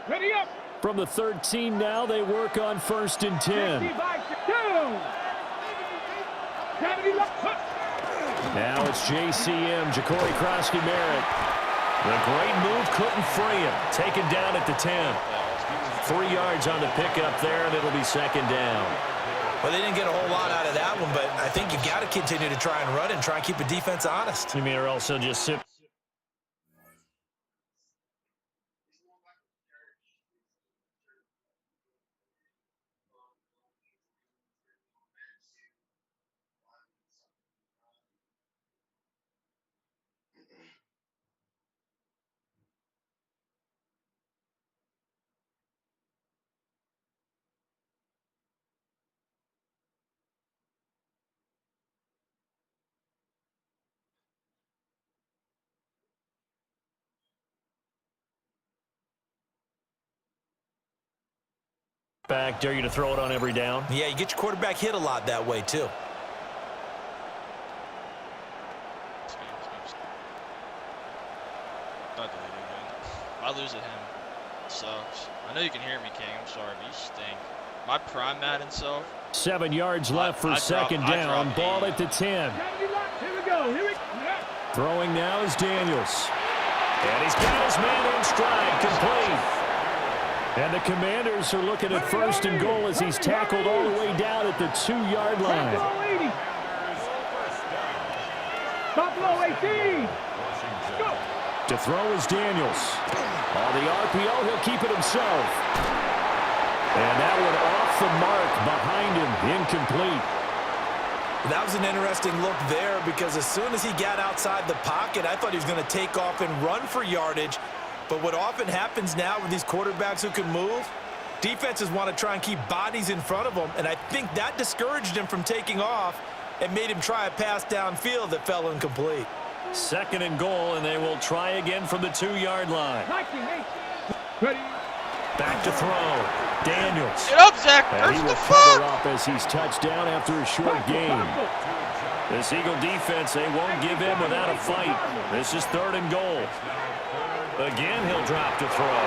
Ready up. From the 13 now, they work on 1st and 10. Now it's JCM, Ja'Cory Krosky-Merritt. The great move couldn't free him. Taken down at the 10. 3 yards on the pickup there, and it'll be 2nd down. Well, they didn't get a whole lot out of that one, but I think you got to continue to try and run and try and keep the defense honest. You mean, or else he'll just sit. Back, dare you to throw it on every down. Yeah, you get your quarterback hit a lot that way, too. Not deleting it. I lose at him. It sucks. I know you can hear me, King. I'm sorry, but you stink. My prime Madden self. 7 yards left for 2nd down. Ball at the 10. Here we go. Throwing now is Daniels. And he's got his man in stride, complete. And the Commanders are looking at 1st and goal as he's tackled all the way down at the 2-yard line. Buffalo 18. Go. To throw is Daniels. On the RPO, he'll keep it himself. And that one off the mark behind him, incomplete. That was an interesting look there because as soon as he got outside the pocket, I thought he was going to take off and run for yardage. But what often happens now with these quarterbacks who can move, defenses want to try and keep bodies in front of them, and I think that discouraged him from taking off and made him try a pass downfield that fell incomplete. 2nd and goal, and they will try again from the 2-yard line. Ready. Back to throw. Daniels. Get up, Zach. And he will cover up as he's touched down after a short gain. This Eagle defense, they won't give in without a fight. This is 3rd and goal. Again, he'll drop to throw.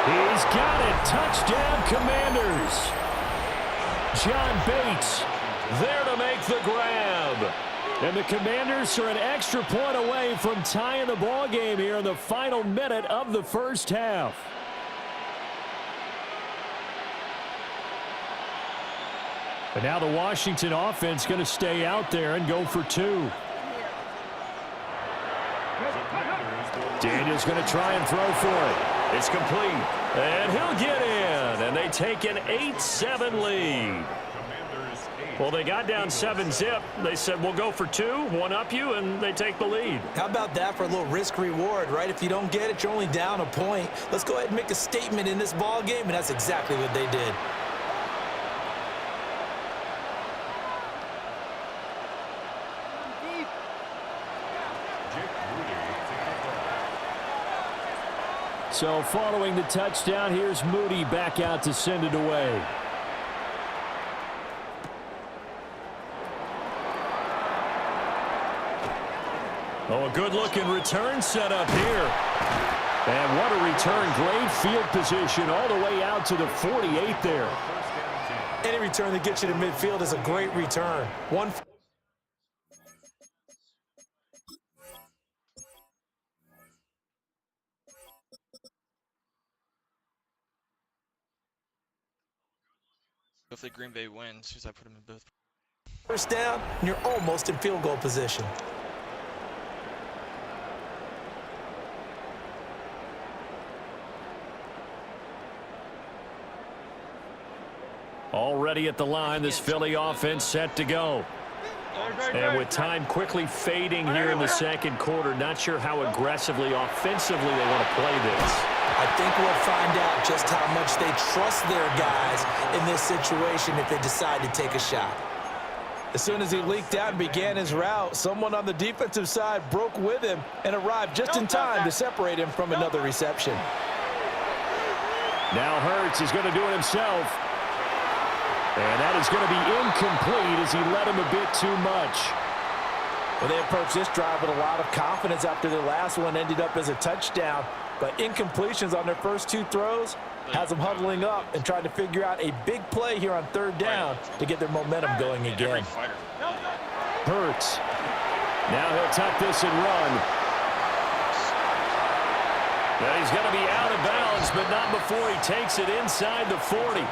He's got it. Touchdown, Commanders. John Bates there to make the grab. And the Commanders are an extra point away from tying the ball game here in the final minute of the 1st half. But now the Washington offense going to stay out there and go for 2. Daniels going to try and throw for it. It's complete. And he'll get in. And they take an 8-7 lead. Well, they got down 7-zip. They said, we'll go for 2, one up you, and they take the lead. How about that for a little risk-reward, right? If you don't get it, you're only down a point. Let's go ahead and make a statement in this ball game, and that's exactly what they did. So following the touchdown, here's Moody back out to send it away. Oh, a good-looking return set up here. And what a return. Great field position all the way out to the 48 there. Any return that gets you to midfield is a great return. One. Hopefully Green Bay wins because I put him in both. 1st down, and you're almost in field goal position. Already at the line, this Philly offense set to go. And with time quickly fading here in the second quarter, not sure how aggressively, offensively they want to play this. I think we'll find out just how much they trust their guys in this situation if they decide to take a shot. As soon as he leaked out and began his route, someone on the defensive side broke with him and arrived just in time to separate him from another reception. Now Hurts is going to do it himself. And that is going to be incomplete as he led him a bit too much. Well, they approached this drive with a lot of confidence after their last one ended up as a touchdown. But incompletions on their first two throws has them huddling up and trying to figure out a big play here on third down to get their momentum going again. Hurts. Now he'll tuck this and run. Now he's going to be out of bounds, but not before he takes it inside the 40.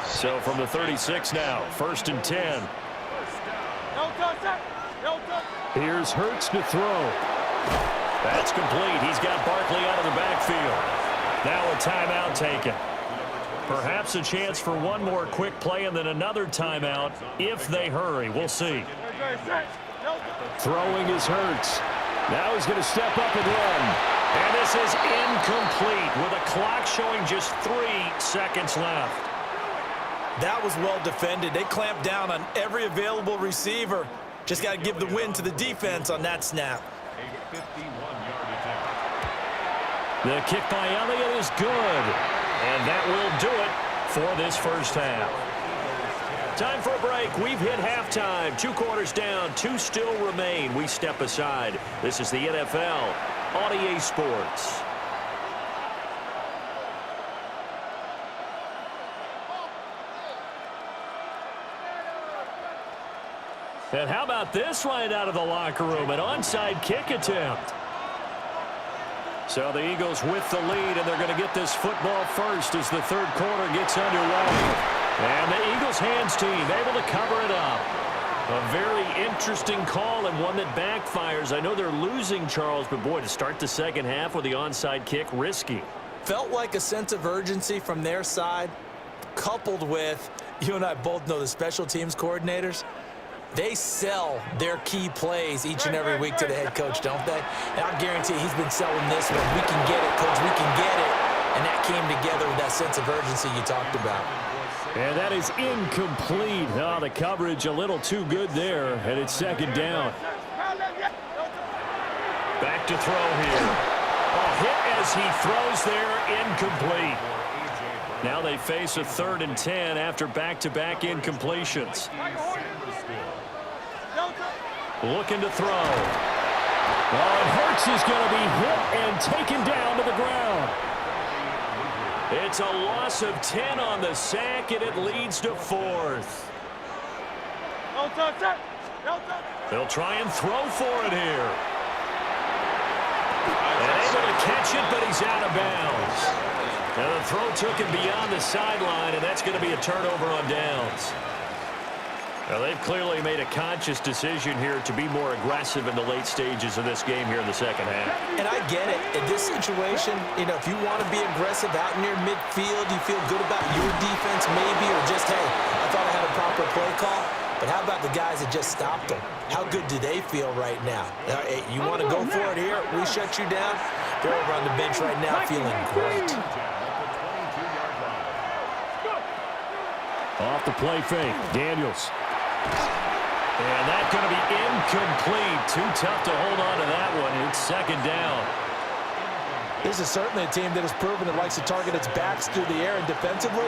So from the 36 now, 1st and 10. Here's Hurts to throw. That's complete. He's got Barkley out of the backfield. Now a timeout taken. Perhaps a chance for one more quick play and then another timeout if they hurry. We'll see. Throwing is Hurts. Now he's going to step up and run. And this is incomplete with a clock showing just 3 seconds left. That was well defended. They clamped down on every available receiver. Just got to give the win to the defense on that snap. The kick by Elliott is good. And that will do it for this first half. Time for a break. We've hit halftime. 2 quarters down. 2 still remain. We step aside. This is the NFL on EA Sports. And how about this right out of the locker room? An onside kick attempt. So the Eagles with the lead, and they're going to get this football first as the third quarter gets underway. And the Eagles hands team able to cover it up. A very interesting call and one that backfires. I know they're losing, Charles, but boy, to start the second half with the onside kick, risky. Felt like a sense of urgency from their side, coupled with, you and I both know the special teams coordinators, they sell their key plays each and every week to the head coach, don't they? And I guarantee he's been selling this one. We can get it, coach, we can get it. And that came together with that sense of urgency you talked about. And that is incomplete. Oh, the coverage a little too good there, and it's second down. Back to throw here. A hit as he throws there, incomplete. Now they face a 3rd and 10 after back-to-back incompletions. Looking to throw. Oh, and Hurts is going to be hit and taken down to the ground. It's a loss of 10 on the sack, and it leads to 4th. They'll try and throw for it here. And able to catch it, but he's out of bounds. Now the throw took him beyond the sideline, and that's going to be a turnover on downs. Now they've clearly made a conscious decision here to be more aggressive in the late stages of this game here in the second half. And I get it. In this situation, you know, if you want to be aggressive out near midfield, you feel good about your defense maybe, or just, hey, I thought I had a proper play call. But how about the guys that just stopped them? How good do they feel right now? Hey, you want to go for it here? We shut you down? They're over on the bench right now feeling great. Off the play fake, Daniels. And that's going to be incomplete. Too tough to hold on to that one. It's second down. This is certainly a team that has proven it likes to target its backs through the air, and defensively,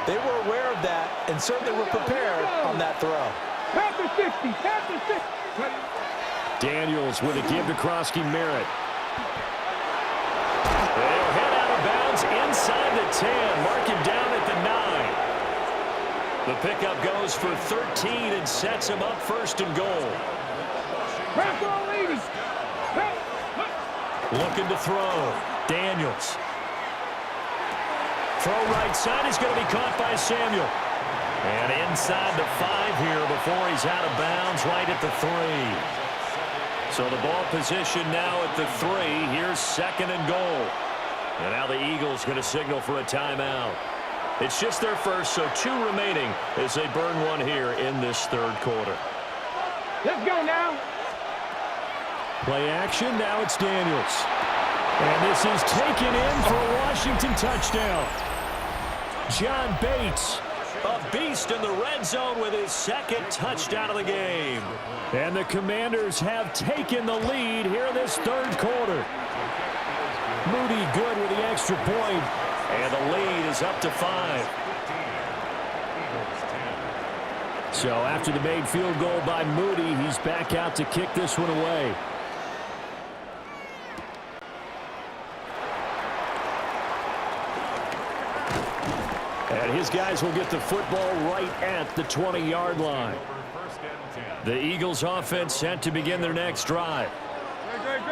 they were aware of that and certainly were prepared on that throw. Past the 60, past the 60. Daniels with a give to Krosky-Merritt. They'll head out of bounds inside the 10. Mark him down at the 9. The pickup goes for 13 and sets him up 1st and goal. Looking to throw. Daniels. Throw right side is going to be caught by Samuel. And inside the 5 here before he's out of bounds right at the 3. So the ball position now at the 3. Here's 2nd and goal. And now the Eagles going to signal for a timeout. It's just their first, so 2 remaining as they burn one here in this third quarter. Let's go now. Play action, now it's Daniels. And this is taken in for a Washington touchdown. John Bates, a beast in the red zone with his second touchdown of the game. And the Commanders have taken the lead here in this third quarter. Moody good with the extra point, and the lead is up to 5. So after the made field goal by Moody, he's back out to kick this one away. And his guys will get the football right at the 20-yard line. The Eagles offense set to begin their next drive.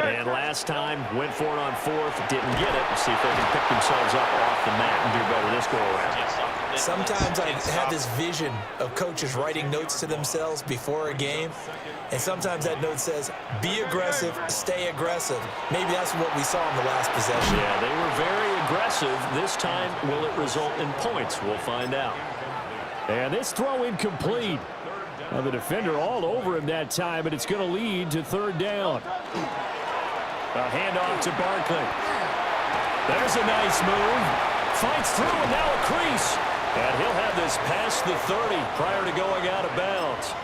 And last time, went for it on 4th, didn't get it. We'll see if they can pick themselves up off the mat and do better this go-around. Sometimes I have this vision of coaches writing notes to themselves before a game, and sometimes that note says, be aggressive, stay aggressive. Maybe that's what we saw in the last possession. Yeah, they were very aggressive. This time, will it result in points? We'll find out. And this throw incomplete. Now the defender all over him that time, but it's going to lead to third down. A handoff to Barkley. There's a nice move. Fights through, and now a crease. And he'll have this past the 30 prior to going out of bounds.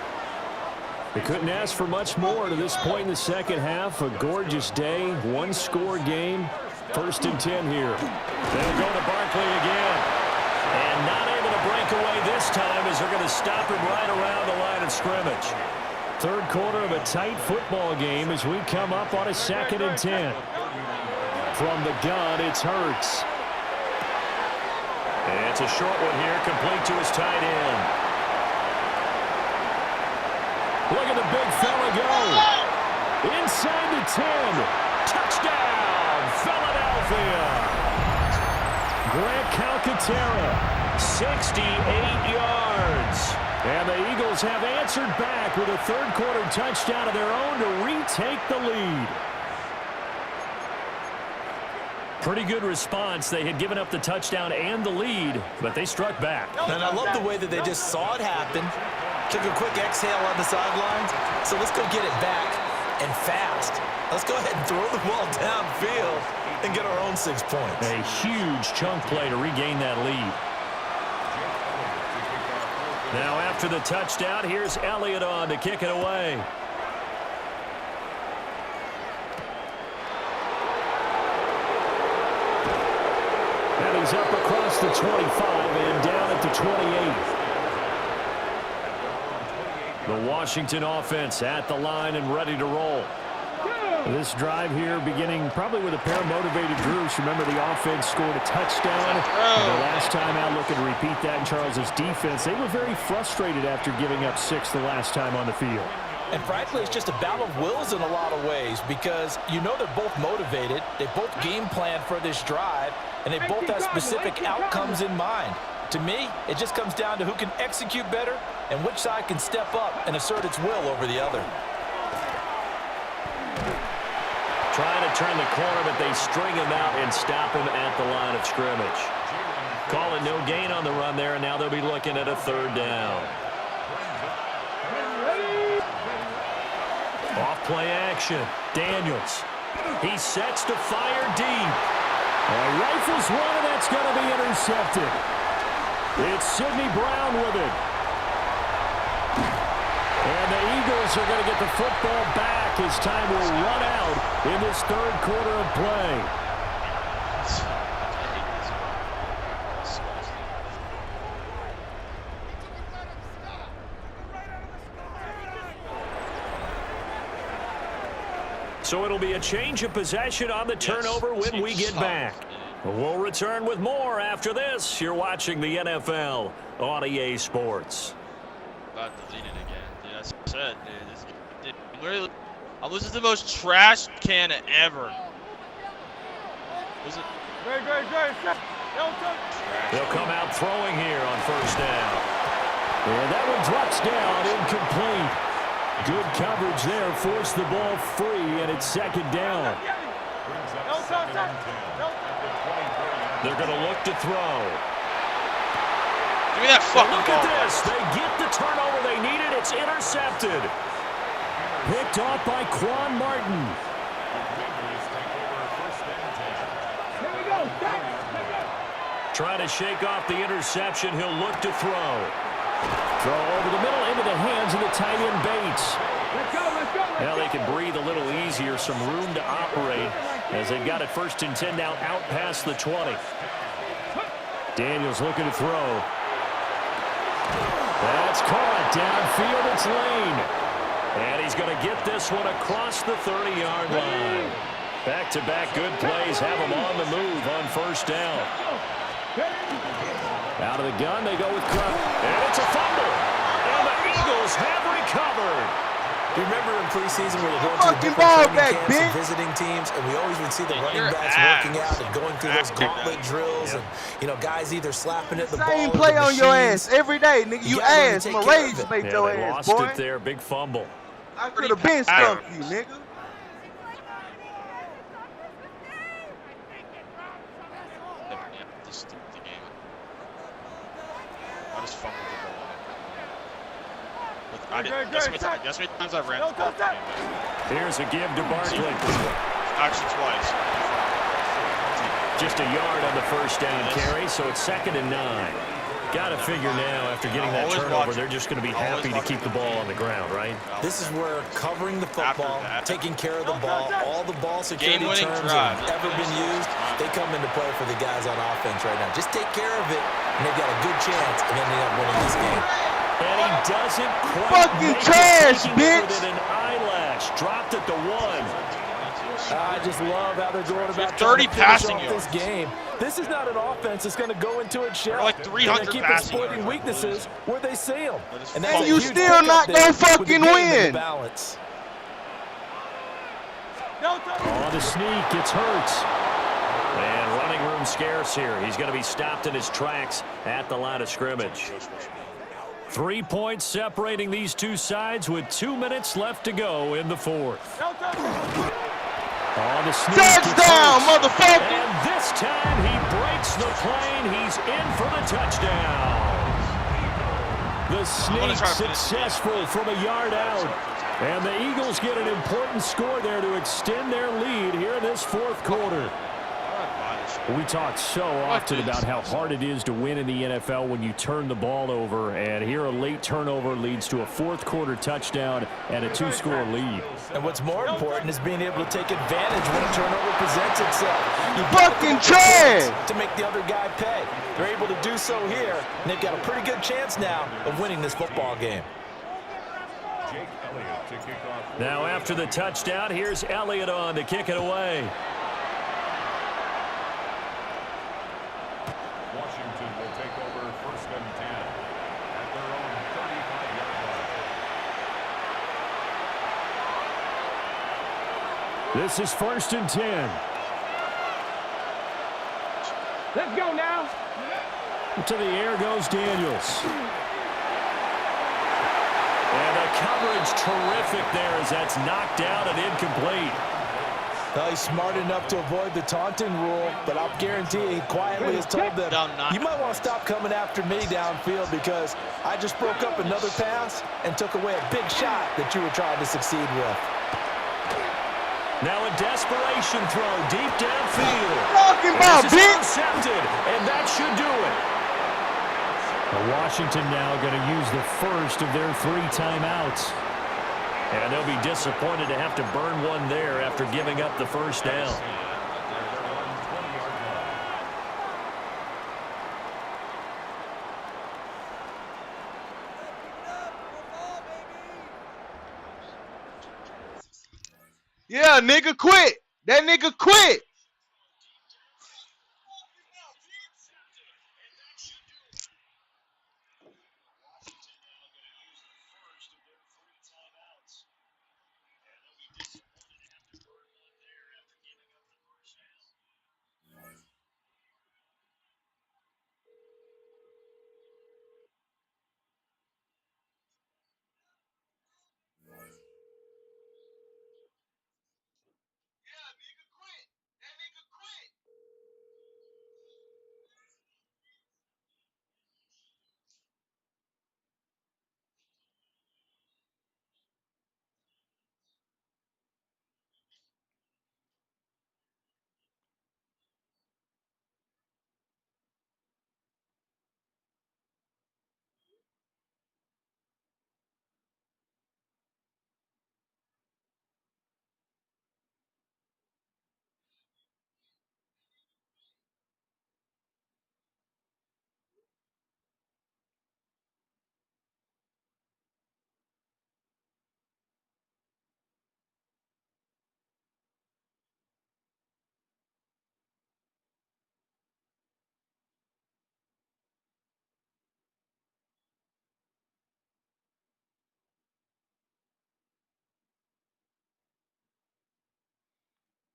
They couldn't ask for much more to this point in the second half. A gorgeous day, one-score game. 1st and 10 here. They'll go to Barkley again. And not able to break away this time as they're going to stop him right around the line of scrimmage. Third quarter of a tight football game as we come up on a 2nd and 10. From the gun, it's Hurts. And it's a short one here, complete to his tight end. Look at the big fella go. Inside the 10. Touchdown, Philadelphia. Grant Calcaterra, 68 yards. And the Eagles have answered back with a third quarter touchdown of their own to retake the lead. Pretty good response. They had given up the touchdown and the lead, but they struck back. And I love the way that they just saw it happen, took a quick exhale on the sidelines. So let's go get it back and fast. Let's go ahead and throw the ball downfield and get our own 6 points. A huge chunk play to regain that lead. Now after the touchdown, here's Elliott on to kick it away. And he's up across the 25 and down at the 28. The Washington offense at the line and ready to roll. This drive here beginning probably with a pair of motivated groups. Remember, the offense scored a touchdown. The last time out, looking to repeat that in Charles's defense. They were very frustrated after giving up 6 the last time on the field. And frankly, it's just a battle of wills in a lot of ways because you know they're both motivated. They both game plan for this drive, and they both have specific outcomes in mind. To me, it just comes down to who can execute better and which side can step up and assert its will over the other. Trying to turn the corner, but they string him out and stop him at the line of scrimmage. Calling no gain on the run there, and now they'll be looking at a third down. Off play action. Daniels. He sets to fire deep. Rifles one, and that's going to be intercepted. It's Sidney Brown with it. And the Eagles are going to get the football back as time will run out in this third quarter of play. So it'll be a change of possession on the turnover when we get back. We'll return with more after this. You're watching the NFL on EA Sports. About to lead it again. Dude, that's sad, dude. Literally, this is the most trash can ever. Was it? They'll come out throwing here on first down. And that one drops down, incomplete. Good coverage there, forced the ball free, and it's second down. They're going to look to throw. Give me that fucking Look ball. at this. They get the turnover they needed. It's intercepted. picked off by Quan Martin. Here we go. Trying to shake off the interception. He'll look to throw. Throw over the middle into the hands of the tight end Bates. Let's go, let's go. Now they can breathe a little easier, some room to operate as they've got it 1st and 10 now out past the 20. Daniels looking to throw. That's caught downfield. It's Lane. And he's going to get this one across the 30-yard line. Back-to-back good plays have him on the move on 1st down. Out of the gun, they go with Crump. And it's a fumble. And the Eagles have recovered. Do you remember in preseason we were going to the different training camps and visiting teams, and we always would see the running backs working out and going through those gauntlet drills, and guys either slapping at the ball. Same play on your ass every day, nigga. You ass. I'm a rage bait your They ass, lost boy. it there. Big fumble. I could have been stuck you, nigga. The game. I just fumbled the ball. Guess how many times I've ran the ball. Here's a give to Barkley. Actually, twice. Just a yard on the 1st down carry, so it's 2nd and 9. Got to figure now, after getting that turnover, they're just going to be happy to keep the ball on the ground, right? This is where covering the football, taking care of the ball, all the ball security terms that have ever been used, they come into play for the guys on offense right now. Just take care of it, and they've got a good chance of ending up winning this game. And he doesn't quite fucking make trash, it, bitch. with an eyelash. Dropped at the 1. I just love how they're going about 30 passing this game. This is not an offense that's going to go into its shell. Like 300 keep passing exploiting weaknesses where they see them. And And you still not gonna fucking win. Balance. On the sneak, it's Hurts. And running room scarce here. He's going to be stopped in his tracks at the line of scrimmage. 3 points separating these two sides with 2 minutes left to go in the 4th. On the sneak, Touchdown, motherfucker! And this time he breaks the plane. He's in for the touchdown. The sneak successful from a yard out. And the Eagles get an important score there to extend their lead here in this 4th quarter. We talk so often about how hard it is to win in the NFL when you turn the ball over, and here a late turnover leads to a 4th quarter touchdown and a 2-score lead. And what's more important is being able to take advantage when a turnover presents itself. You fucking trash to make the other guy pay. They're able to do so here, and they've got a pretty good chance now of winning this football game. Now after the touchdown, here's Elliott on to kick it away. Washington will take over 1st and 10 at their own 35-yard line. This is 1st and 10. Let's go now. To the air goes Daniels. And the coverage terrific there as that's knocked down and incomplete. Well, he's smart enough to avoid the taunting rule, but I'll guarantee he quietly has told them, you might want to stop coming after me downfield because I just broke up another pass and took away a big shot that you were trying to succeed with. Now a desperation throw deep downfield. Talking about, this is bitch. intercepted, and that should do it. Washington now going to use the first of their 3 timeouts. And they'll be disappointed to have to burn one there after giving up the 1st down. Yeah, nigga quit. That nigga quit.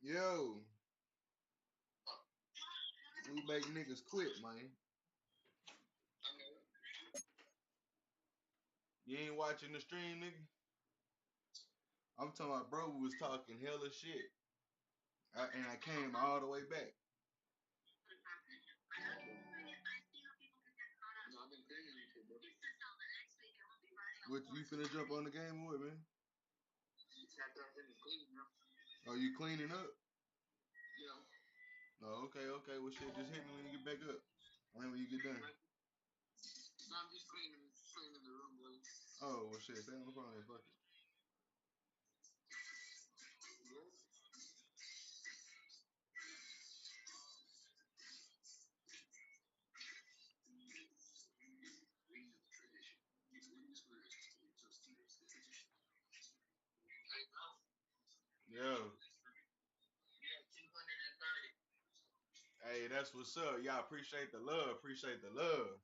Yo, we make niggas quit, man. You ain't watching the stream, nigga? I'm talking about bro was talking hella shit. And I came all the way back. What you finna jump on the game with, man? Oh, you cleaning up? Oh, okay, okay. Well, shit, just hit me when you get back up. When you get done. Oh, well, shit, stay on the phone. Fuck it. Yo. Hey, that's what's up. Y'all appreciate the love. Appreciate the love.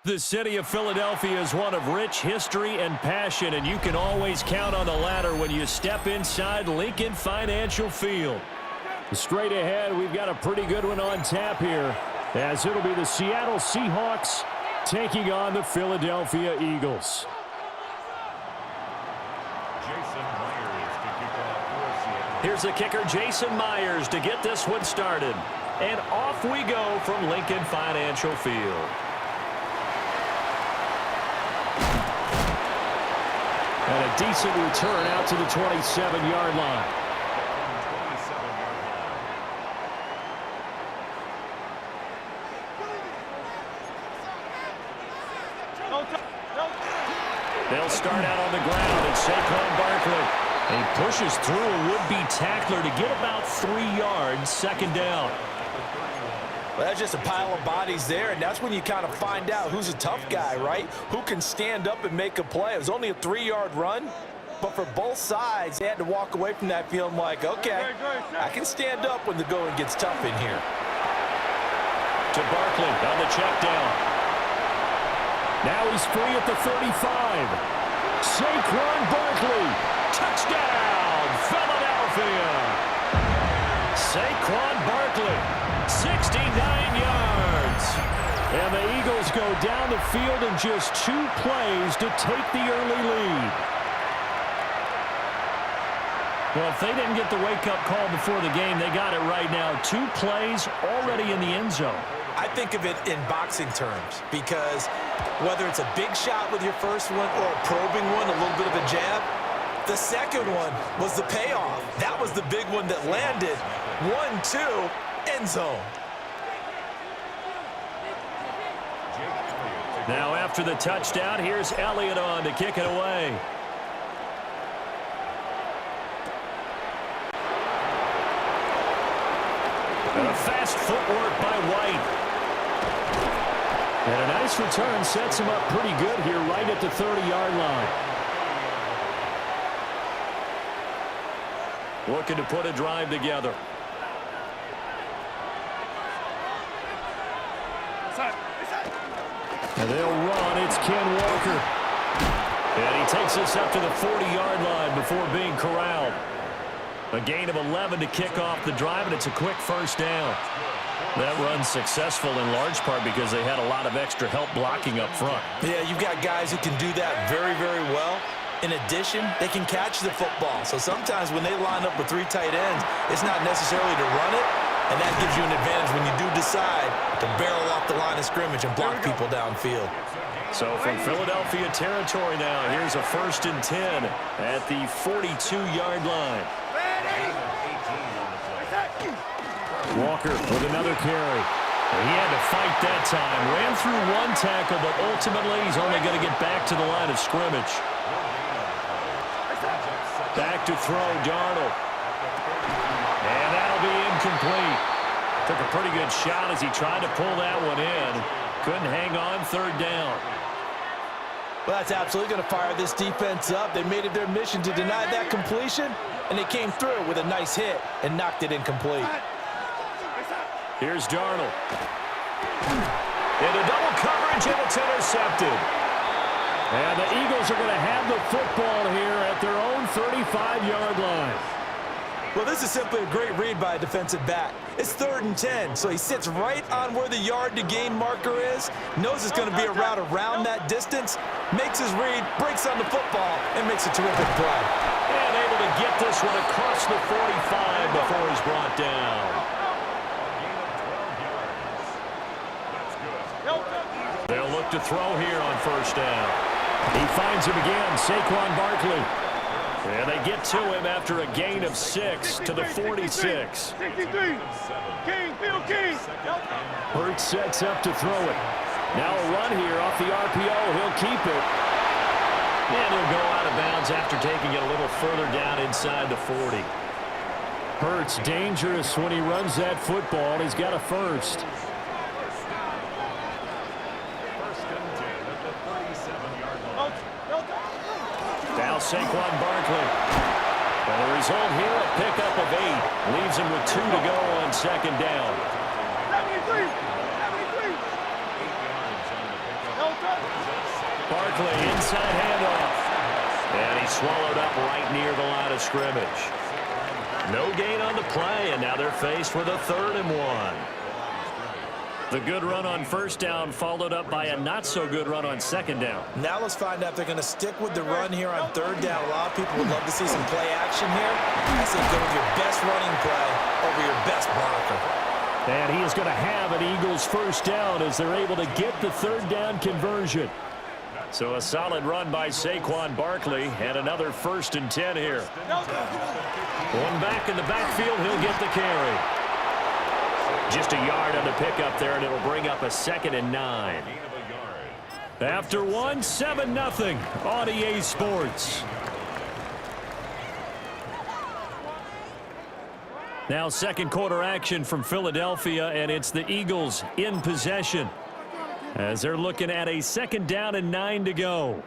The city of Philadelphia is one of rich history and passion, and you can always count on the latter when you step inside Lincoln Financial Field. Straight ahead, we've got a pretty good one on tap here, as it'll be the Seattle Seahawks taking on the Philadelphia Eagles. Here's the kicker, Jason Myers, to get this one started. And off we go from Lincoln Financial Field. And a decent return out to the 27-yard line. They'll start out on the ground, and Saquon Barkley. He pushes through a would-be tackler to get about 3 yards, second down. Well, that's just a pile of bodies there, and that's when you kind of find out who's a tough guy, right? Who can stand up and make a play. It was only a 3-yard run, but for both sides, they had to walk away from that feeling like, okay, I can stand up when the going gets tough in here. To Barkley on the check down. Now he's free at the 35. Saquon Barkley, touchdown, Philadelphia. Saquon Barkley, 69 yards. And the Eagles go down the field in just 2 plays to take the early lead. Well, if they didn't get the wake-up call before the game, they got it right now. 2 plays already in the end zone. I think of it in boxing terms because whether it's a big shot with your first one or a probing one, a little bit of a jab, the second one was the payoff. That was the big one that landed. 1-2, end zone. Now after the touchdown, here's Elliott on to kick it away. And a fast footwork by White. And a nice return sets him up pretty good here right at the 30-yard line. Looking to put a drive together. And they'll run. It's Ken Walker. And he takes us up to the 40-yard line before being corralled. A gain of 11 to kick off the drive, and it's a quick first down. That run's successful in large part because they had a lot of extra help blocking up front. Yeah, you've got guys who can do that very, very well. In addition, they can catch the football. So sometimes when they line up with 3 tight ends, it's not necessarily to run it, and that gives you an advantage when you do decide to barrel off the line of scrimmage and block people downfield. So from Philadelphia territory now, here's a 1st and 10 at the 42-yard line. Walker with another carry. He had to fight that time. Ran through 1 tackle, but ultimately he's only going to get back to the line of scrimmage. Back to throw, Darnold. And that'll be incomplete. Took a pretty good shot as he tried to pull that one in. Couldn't hang on, 3rd down. Well, that's absolutely going to fire this defense up. They made it their mission to deny that completion, and they came through with a nice hit and knocked it incomplete. Here's Darnold. Into double coverage, and it's intercepted. And the Eagles are going to have the football here at their own 35-yard line. Well, this is simply a great read by a defensive back. It's 3rd and 10, so he sits right on where the yard-to-gain marker is, knows it's going to be a route around that distance, makes his read, breaks on the football, and makes a terrific play. And able to get this one across the 45 before he's brought down. They'll look to throw here on 1st down. He finds him again, Saquon Barkley. And they get to him after a gain of 6 to the 46. 63. King, Bill King. Hurts sets up to throw it. Now a run here off the RPO. He'll keep it. And he'll go out of bounds after taking it a little further down inside the 40. Hurts dangerous when he runs that football. He's got a 1st. Now Saquon Barkley. And the result here, a pickup of 8. Leaves him with 2 to go on 2nd down. 73. Barkley, inside handoff. And he's swallowed up right near the line of scrimmage. No gain on the play, and now they're faced with a 3rd and 1. The good run on first down followed up by a not-so-good run on second down. Now let's find out if they're going to stick with the run here on 3rd down. A lot of people would love to see some play action here. I say go with your best running play over your best blocker. And he is going to have an Eagles first down as they're able to get the 3rd down conversion. So a solid run by Saquon Barkley and another 1st and 10 here. One back in the backfield, he'll get the carry. Just a yard on the pickup there, and it'll bring up a 2nd and 9. After 1, 7-0 on EA Sports. Now second quarter action from Philadelphia, and it's the Eagles in possession as they're looking at a 2nd down and 9 to go.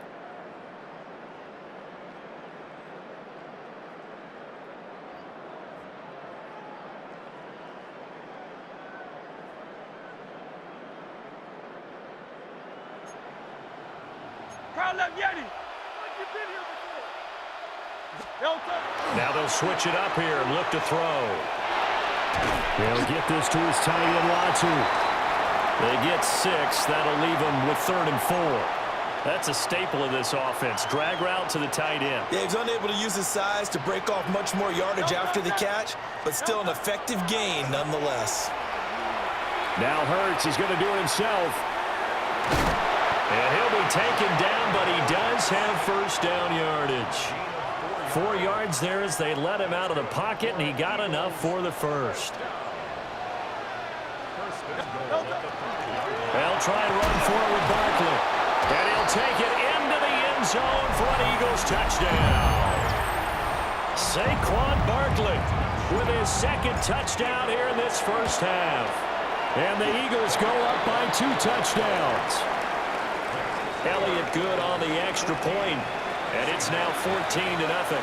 Now they'll switch it up here and look to throw. They'll get this to his tight end, Latu. They get 6. That'll leave them with 3rd and 4. That's a staple of this offense. Drag route to the tight end. Yeah, he's unable to use his size to break off much more yardage after the catch, but still an effective gain nonetheless. Now Hurts is going to do it himself. And he'll be taken down, but he does have first down yardage. 4 yards there as they let him out of the pocket, and he got enough for the first. They'll try and run for it with Barkley. And he'll take it into the end zone for an Eagles touchdown. Saquon Barkley with his 2nd touchdown here in this first half. And the Eagles go up by 2 touchdowns. Elliott good on the extra point, and it's now 14-0.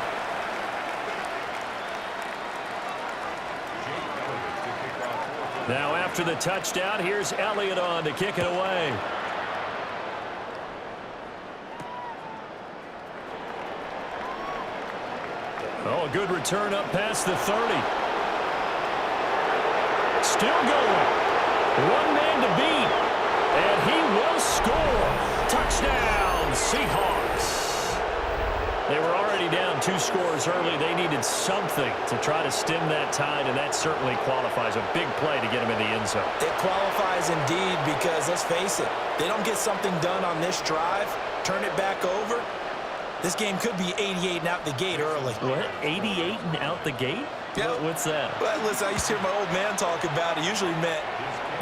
Now after the touchdown, here's Elliott on to kick it away. Oh, a good return up past the 30. Still going. One man to beat, and he will score. Touchdown, Seahawks. They were already down 2 scores early. They needed something to try to stem that tide, and that certainly qualifies. A big play to get him in the end zone. It qualifies indeed because, let's face it, they don't get something done on this drive, turn it back over, this game could be 88 and out the gate early. What? 88 and out the gate? Yeah. What's that? Well, listen, I used to hear my old man talk about it. Usually meant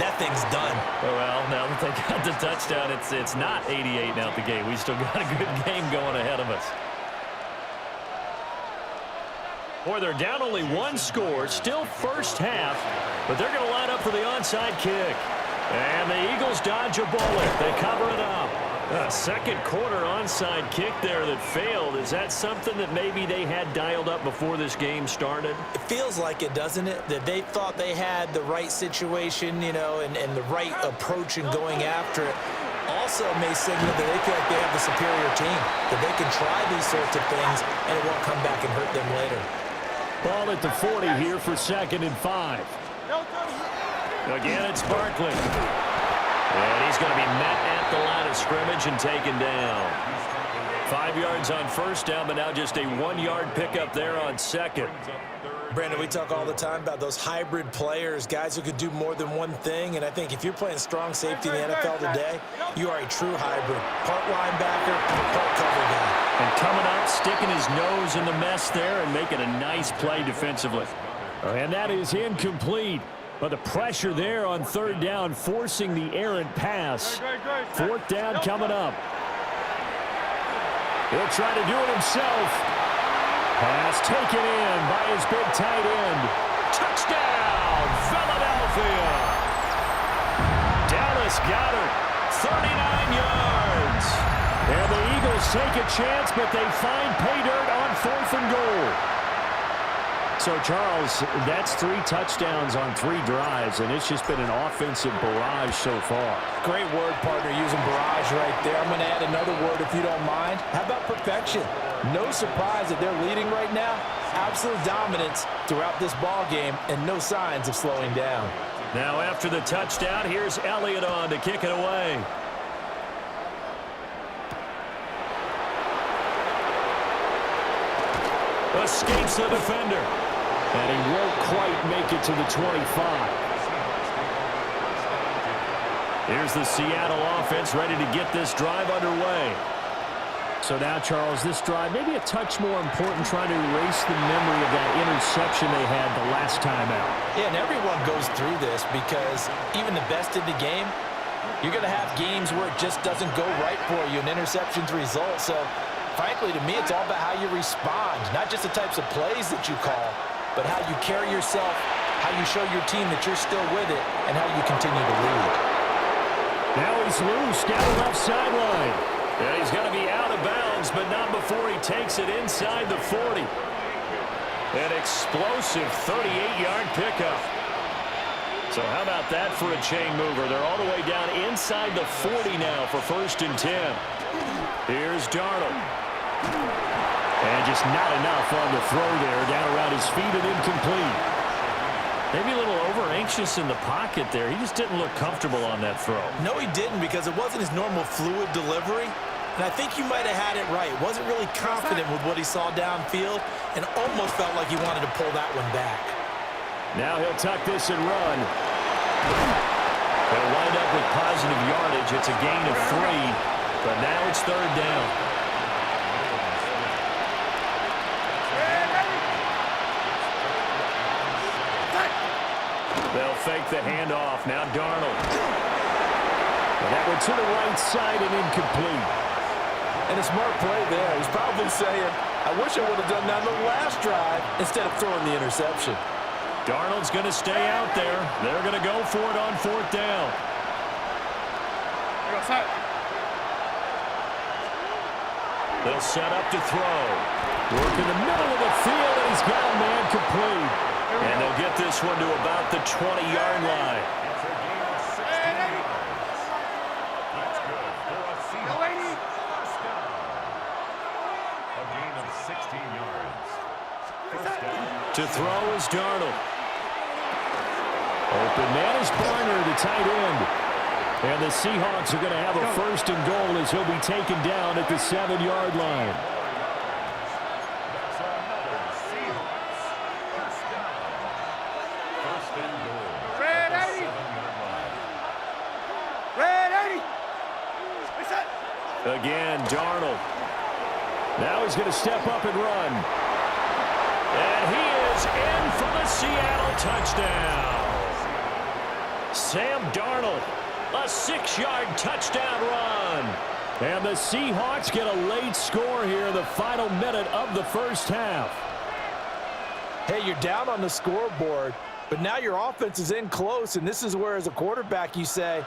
that thing's done. Well, now that they got the touchdown, it's not 88 and out the gate. We still got a good game going ahead of us. Boy, they're down only 1 score, still first half, but they're going to line up for the onside kick. And the Eagles dodge a bullet. They cover it up. A second quarter onside kick there that failed. Is that something that maybe they had dialed up before this game started? It feels like it, doesn't it? That they thought they had the right situation, you know, and the right approach in going after it. Also may signal that they feel like they have the superior team, that they can try these sorts of things and it won't come back and hurt them later. Ball at the 40 here for 2nd and 5. Again, it's Barkley. And he's going to be met at the line of scrimmage and taken down. 5 yards on first down, but now just a 1-yard pickup there on 2nd. Brandon, we talk all the time about those hybrid players, guys who could do more than one thing, and I think if you're playing strong safety in the NFL today, you are a true hybrid. Part linebacker, part cover guy. And coming up, sticking his nose in the mess there and making a nice play defensively. And that is incomplete. But the pressure there on 3rd down, forcing the errant pass. 4th down coming up. He'll try to do it himself. Pass taken in by his big tight end. Touchdown, Philadelphia. Dallas Goedert, 39 yards. And the Eagles take a chance, but they find pay dirt on 4th and goal. So, Charles, that's 3 touchdowns on 3 drives, and it's just been an offensive barrage so far. Great word, partner, using barrage right there. I'm going to add another word if you don't mind. How about perfection? No surprise that they're leading right now. Absolute dominance throughout this ball game and no signs of slowing down. Now, after the touchdown, here's Elliott on to kick it away. Escapes the defender. And he won't quite make it to the 25. Here's the Seattle offense ready to get this drive underway. So now, Charles, this drive maybe a touch more important, trying to erase the memory of that interception they had the last time out. Yeah, and everyone goes through this because even the best in the game, you're going to have games where it just doesn't go right for you, and interceptions result. So, frankly, to me, it's all about how you respond, not just the types of plays that you call, but how you carry yourself, how you show your team that you're still with it, and how you continue to lead. Now he's loose down the left sideline. Yeah, he's going to be out of bounds, but not before he takes it inside the 40. An explosive 38-yard pickup. So how about that for a chain mover? They're all the way down inside the 40 now for 1st and 10. Here's Darnold. And just not enough on the throw there, down around his feet and incomplete. Maybe a little over-anxious in the pocket there. He just didn't look comfortable on that throw. No, he didn't, because it wasn't his normal fluid delivery. And I think you might have had it right. Wasn't really confident with what he saw downfield and almost felt like he wanted to pull that one back. Now he'll tuck this and run. They'll wind up with positive yardage. It's a gain of 3, but now it's 3rd down. They'll fake the handoff. Now Darnold. That one to the right side and incomplete. And a smart play there. He's probably saying, I wish I would have done that on the last drive instead of throwing the interception. Darnold's going to stay out there. They're going to go for it on 4th down. They'll set up to throw. Work in the middle of the field, and he's got a man complete. And they'll get this one to about the 20-yard line. That's good for a Seahawks first down. A gain of 16 yards. First down. To throw is Darnold. Open man is Barner, the tight end. And the Seahawks are going to have a 1st and goal as he'll be taken down at the 7-yard line. That's another Seahawks first down. 1st and goal. Red at the 80. 7-yard line. Red 80. Again, Darnold. Now he's going to step up and run. And he is in for the Seattle touchdown. Sam Darnold, a 6-yard touchdown run. And the Seahawks get a late score here in the final minute of the 1st half. Hey, you're down on the scoreboard, but now your offense is in close, and this is where, as a quarterback, you say,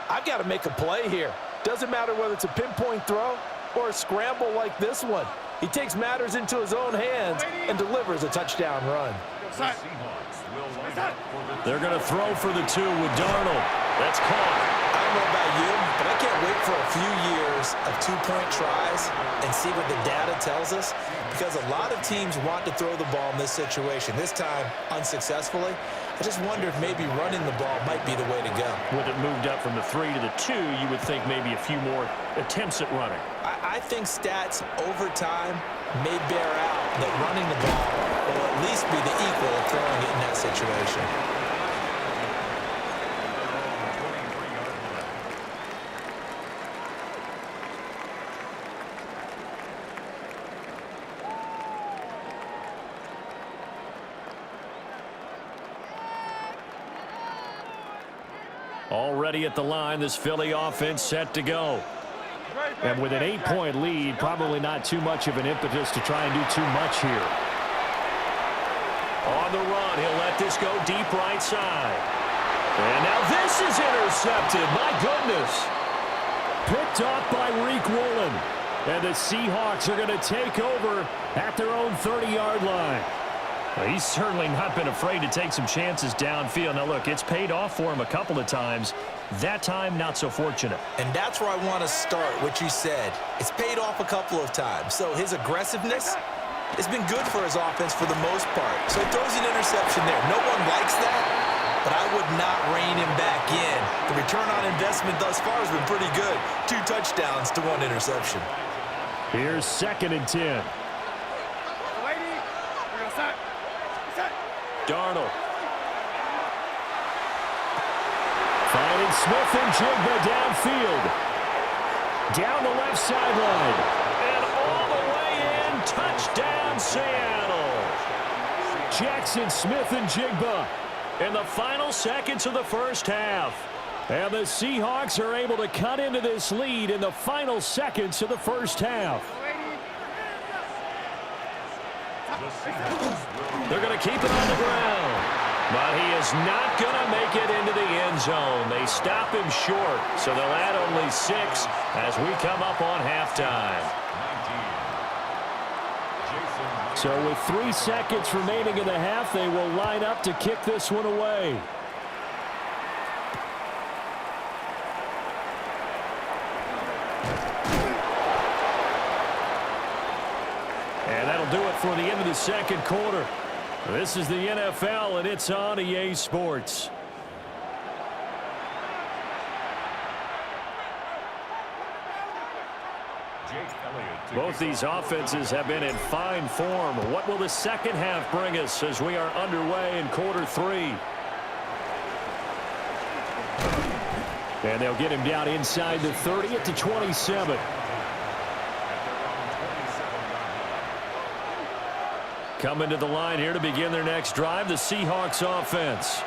I've got to make a play here. Doesn't matter whether it's a pinpoint throw or a scramble like this one. He takes matters into his own hands and delivers a touchdown run. The Seahawks will line up for the They're going to throw for the 2 with Darnold. That's caught. I don't know about you, but I can't wait for a few years of 2-point tries and see what the data tells us, because a lot of teams want to throw the ball in this situation, this time unsuccessfully. I just wonder if maybe running the ball might be the way to go. With it moved up from the 3 to the 2, you would think maybe a few more attempts at running. I think stats over time may bear out that running the ball will at least be the equal of throwing it in that situation. Already at the line, this Philly offense set to go. And with an 8-point lead, probably not too much of an impetus to try and do too much here. On the run, he'll let this go deep right side. And now this is intercepted. My goodness. Picked off by Reek Woolen. And the Seahawks are going to take over at their own 30-yard line. Well, he's certainly not been afraid to take some chances downfield. Now, look, it's paid off for him a couple of times. That time, not so fortunate. And that's where I want to start, what you said. It's paid off a couple of times. So his aggressiveness has been good for his offense for the most part. So he throws an interception there. No one likes that, but I would not rein him back in. The return on investment thus far has been pretty good. 2 touchdowns to 1 interception. Here's 2nd and 10. Darnold. Finding Smith and Jigba downfield. Down the left sideline. And all the way in. Touchdown, Seattle. Jackson Smith and Jigba in the final seconds of the first half. And the Seahawks are able to cut into this lead in the final seconds of the first half. They're going to keep it on the ground. But he is not going to make it into the end zone. They stop him short, so they'll add only 6 as we come up on halftime. So with 3 seconds remaining in the half, they will line up to kick this one away. And that'll do it for the end of the second quarter. This is the NFL, and it's on EA Sports. Both these offenses have been in fine form. What will the second half bring us as we are underway in quarter 3? And they'll get him down inside the 30 at the 27. Coming to the line here to begin their next drive, the Seahawks offense.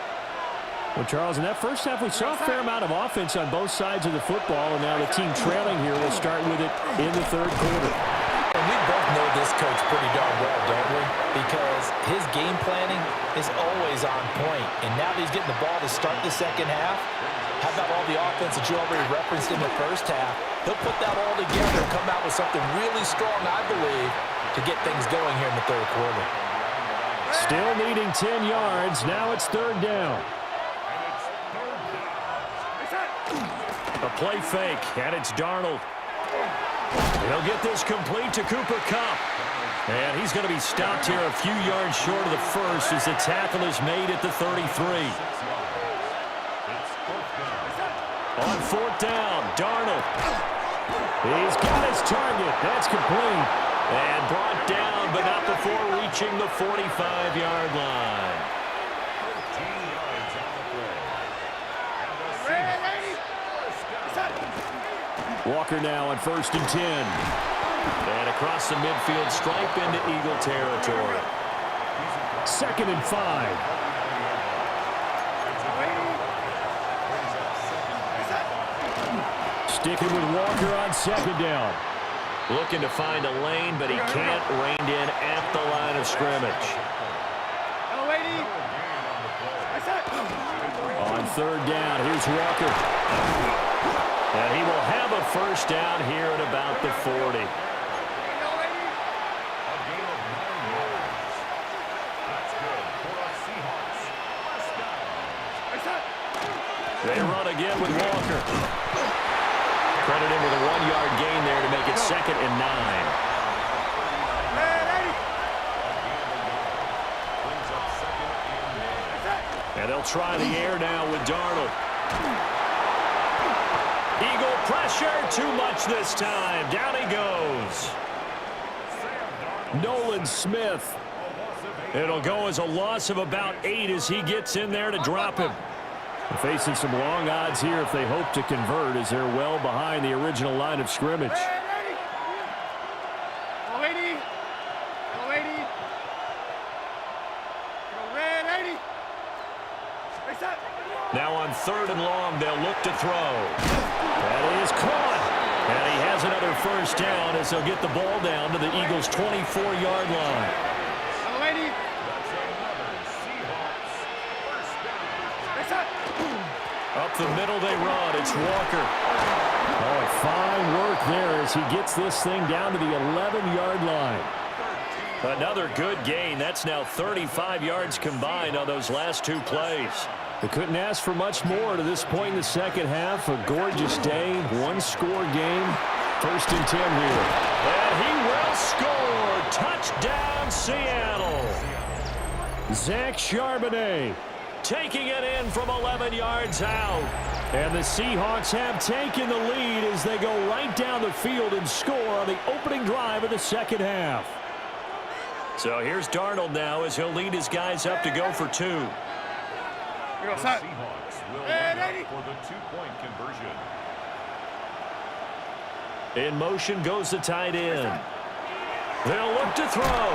Well, Charles, in that first half, we saw a fair amount of offense on both sides of the football, and now the team trailing here will start with it in the third quarter. And we both know this coach pretty darn well, don't we? Because his game planning is always on point, and now that he's getting the ball to start the second half, how about all the offense that you already referenced in the first half? He'll put that all together and come out with something really strong, I believe, to get things going here in the third quarter. Still needing 10 yards. Now it's 3rd down. A play fake, and it's Darnold. He'll get this complete to Cooper Kupp. And he's going to be stopped here a few yards short of the first as the tackle is made at the 33. On 4th down, Darnold. He's got his target. That's complete. And brought down, but not before reaching the 45-yard line. Walker now on 1st and 10. And across the midfield stripe into Eagle territory. 2nd and 5. Sticking with Walker on 2nd down. Looking to find a lane, but he can't. Reined in at the line of scrimmage. On 3rd down, here's Walker. And he will have a first down here at about the 40. They run again with Walker. Credit him with a 1-yard gain there to make it 2nd and 9. And they'll try the air now with Darnold. Eagle pressure, too much this time. Down he goes. Nolan Smith. It'll go as a loss of about 8 as he gets in there to drop him. They're facing some long odds here if they hope to convert, as they're well behind the original line of scrimmage. Now on 3rd and long, they'll look to throw. That is caught. And he has another first down as they'll get the ball down to the Eagles' 24-yard line. Up the middle they run. It's Walker. Oh, fine work there as he gets this thing down to the 11-yard line. Another good gain. That's now 35 yards combined on those last two plays. They couldn't ask for much more to this point in the second half. A gorgeous day, one-score game. 1st and 10 here. And he will score. Touchdown, Seattle. Zach Charbonnet taking it in from 11 yards out. And the Seahawks have taken the lead as they go right down the field and score on the opening drive of the second half. So here's Darnold now as he'll lead his guys up to go for 2. The Seahawks will line up for the 2-point conversion. In motion goes the tight end. They'll look to throw.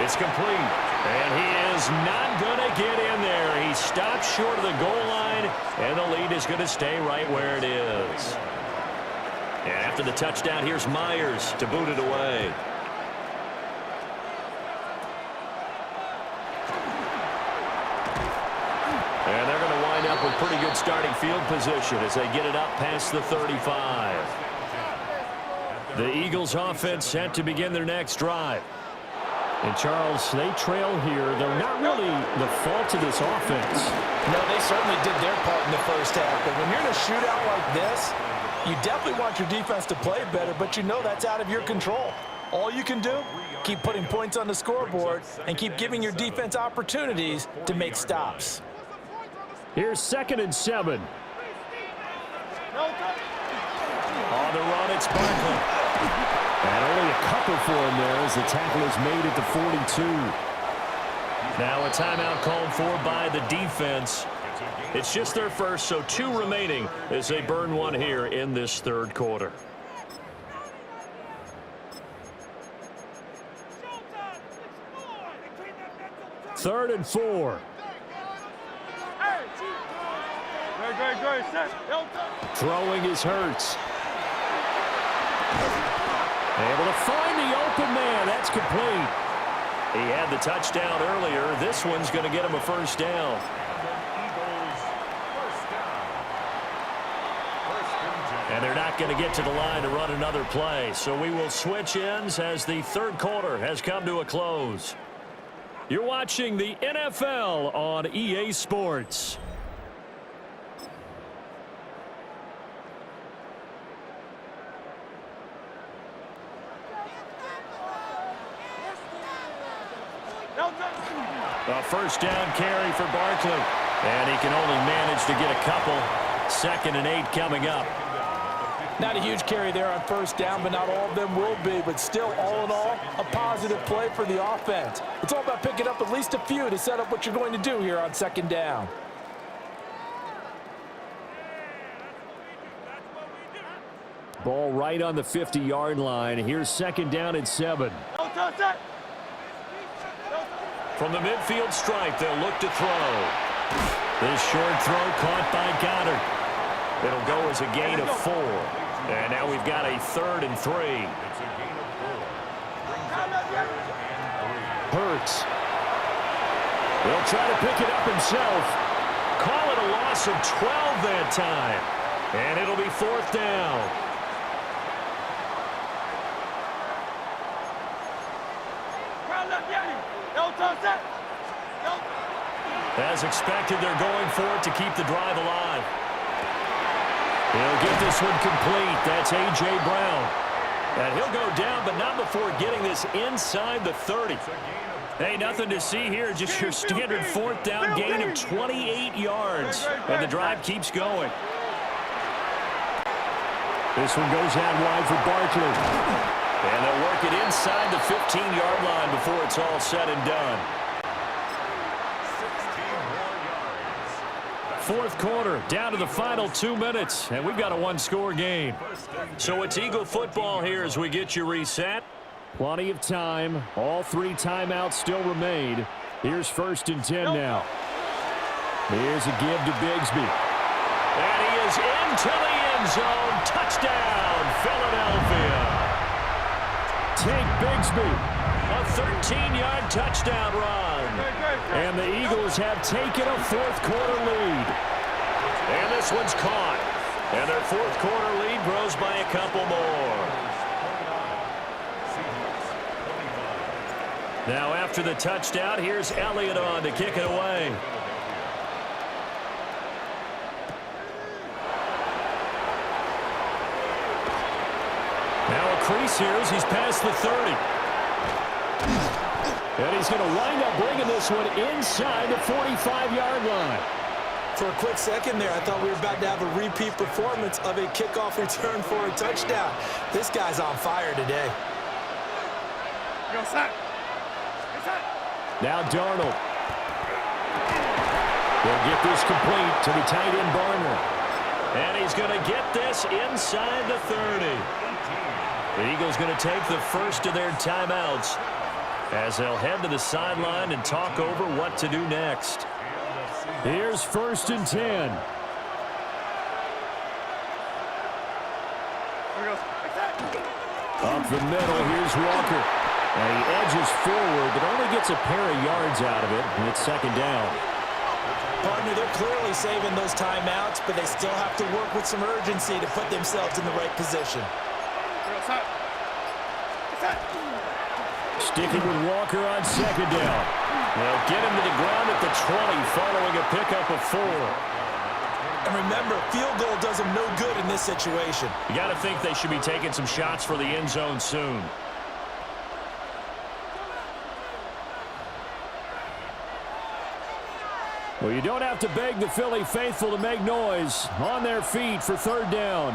It's complete. And he is not going to get in there. He stops short of the goal line, and the lead is going to stay right where it is. And after the touchdown, here's Myers to boot it away. And they're going to wind up with pretty good starting field position as they get it up past the 35. The Eagles offense set to begin their next drive. And, Charles, they trail here. They're not really the fault of this offense. No, they certainly did their part in the first half. But when you're in a shootout like this, you definitely want your defense to play better, but you know that's out of your control. All you can do, keep putting points on the scoreboard and keep giving your defense opportunities to make stops. Here's 2nd and 7. On the run, it's Barkley. And only a couple for him there as the tackle is made at the 42. Now a timeout called for by the defense. It's just their first, so 2 remaining as they burn one here in this third quarter. Third and 4. Throwing is Hurts. Able to find the open man. That's complete. He had the touchdown earlier. This one's going to get him a first down. And they're not going to get to the line to run another play. So we will switch ends as the third quarter has come to a close. You're watching the NFL on EA Sports. A first down carry for Barkley. And he can only manage to get a couple. 2nd and 8 coming up. Not a huge carry there on first down, but not all of them will be. But still, all in all, a positive play for the offense. It's all about picking up at least a few to set up what you're going to do here on 2nd down. Ball right on the 50-yard line. Here's 2nd down and 7. From the midfield stripe, they'll look to throw. This short throw caught by Goddard. It'll go as a gain of 4. And now we've got a 3rd and 3. Hurts. He'll try to pick it up himself. Call it a loss of 12 that time. And it'll be 4th down. As expected, they're going for it to keep the drive alive. He'll get this one complete. That's A.J. Brown. And he'll go down, but not before getting this inside the 30. Hey, nothing to see here. Just your standard 4th down gain of 28 yards. And the drive keeps going. This one goes out wide for Barkley. And they'll work it inside the 15-yard line before it's all said and done. 4th quarter, down to the final 2 minutes, and we've got a one-score game. So it's Eagle football here as we get you reset. Plenty of time. All 3 timeouts still remain. Here's 1st and 10 now. Here's a give to Bigsby. And he is into the end zone. Touchdown, Philadelphia. Take Bigsby. A 13-yard touchdown run. And the Eagles have taken a 4th quarter lead. And this one's caught. And their 4th quarter lead grows by a couple more. Now after the touchdown, here's Elliott on to kick it away. Now a crease here as he's past the 30. And he's going to wind up bringing this one inside the 45-yard line. For a quick second there, I thought we were about to have a repeat performance of a kickoff return for a touchdown. This guy's on fire today. Now Darnold. He'll get this complete to the tight end Barner. And he's going to get this inside the 30. The Eagles going to take the first of their timeouts as they'll head to the sideline and talk over what to do next. Here's 1st and 10. Up the middle, here's Walker. And he edges forward, but only gets a pair of yards out of it, and it's 2nd down. Partner, they're clearly saving those timeouts, but they still have to work with some urgency to put themselves in the right position. Sticking with Walker on 2nd down. They'll get him to the ground at the 20 following a pickup of 4. And remember, field goal does them no good in this situation. You got to think they should be taking some shots for the end zone soon. Well, you don't have to beg the Philly faithful to make noise. On their feet for 3rd down.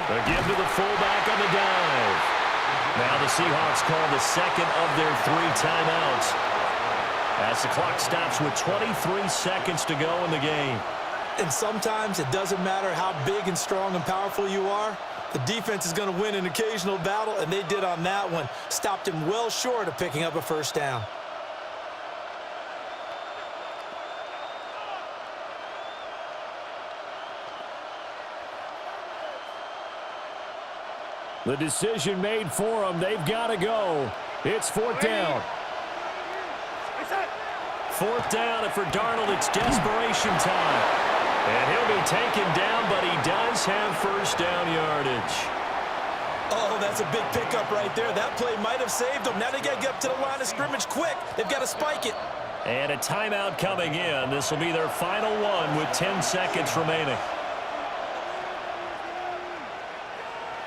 Again to the fullback on the dive. Now the Seahawks call the 2nd of their 3 timeouts as the clock stops with 23 seconds to go in the game. And sometimes it doesn't matter how big and strong and powerful you are. The defense is going to win an occasional battle, and they did on that one. Stopped him well short of picking up a 1st down. The decision made for them. They've got to go. It's 4th down. 4th down, and for Darnold, it's desperation time. And he'll be taken down, but he does have 1st down yardage. Oh, that's a big pickup right there. That play might have saved them. Now they got to get up to the line of scrimmage quick. They've got to spike it. And a timeout coming in. This will be their final one with 10 seconds remaining.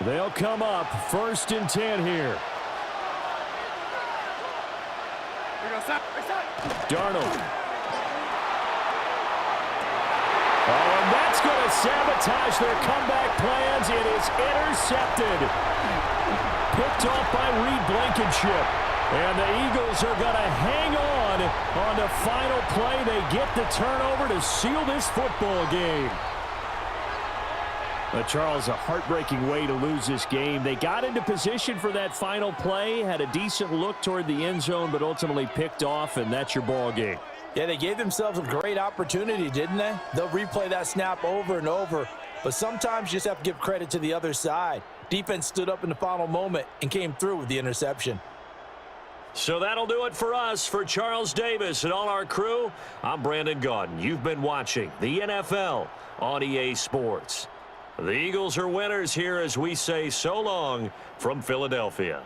They'll come up 1st and 10 here. Darnold. Oh, and that's going to sabotage their comeback plans. It is intercepted. Picked off by Reed Blankenship. And the Eagles are going to hang on the final play. They get the turnover to seal this football game. Charles, a heartbreaking way to lose this game. They got into position for that final play, had a decent look toward the end zone, but ultimately picked off, and that's your ball game. Yeah, they gave themselves a great opportunity, didn't they? They'll replay that snap over and over, but sometimes you just have to give credit to the other side. Defense stood up in the final moment and came through with the interception. So that'll do it for us. For Charles Davis and all our crew, I'm Brandon Gaudin. You've been watching the NFL on EA Sports. The Eagles are winners here as we say so long from Philadelphia.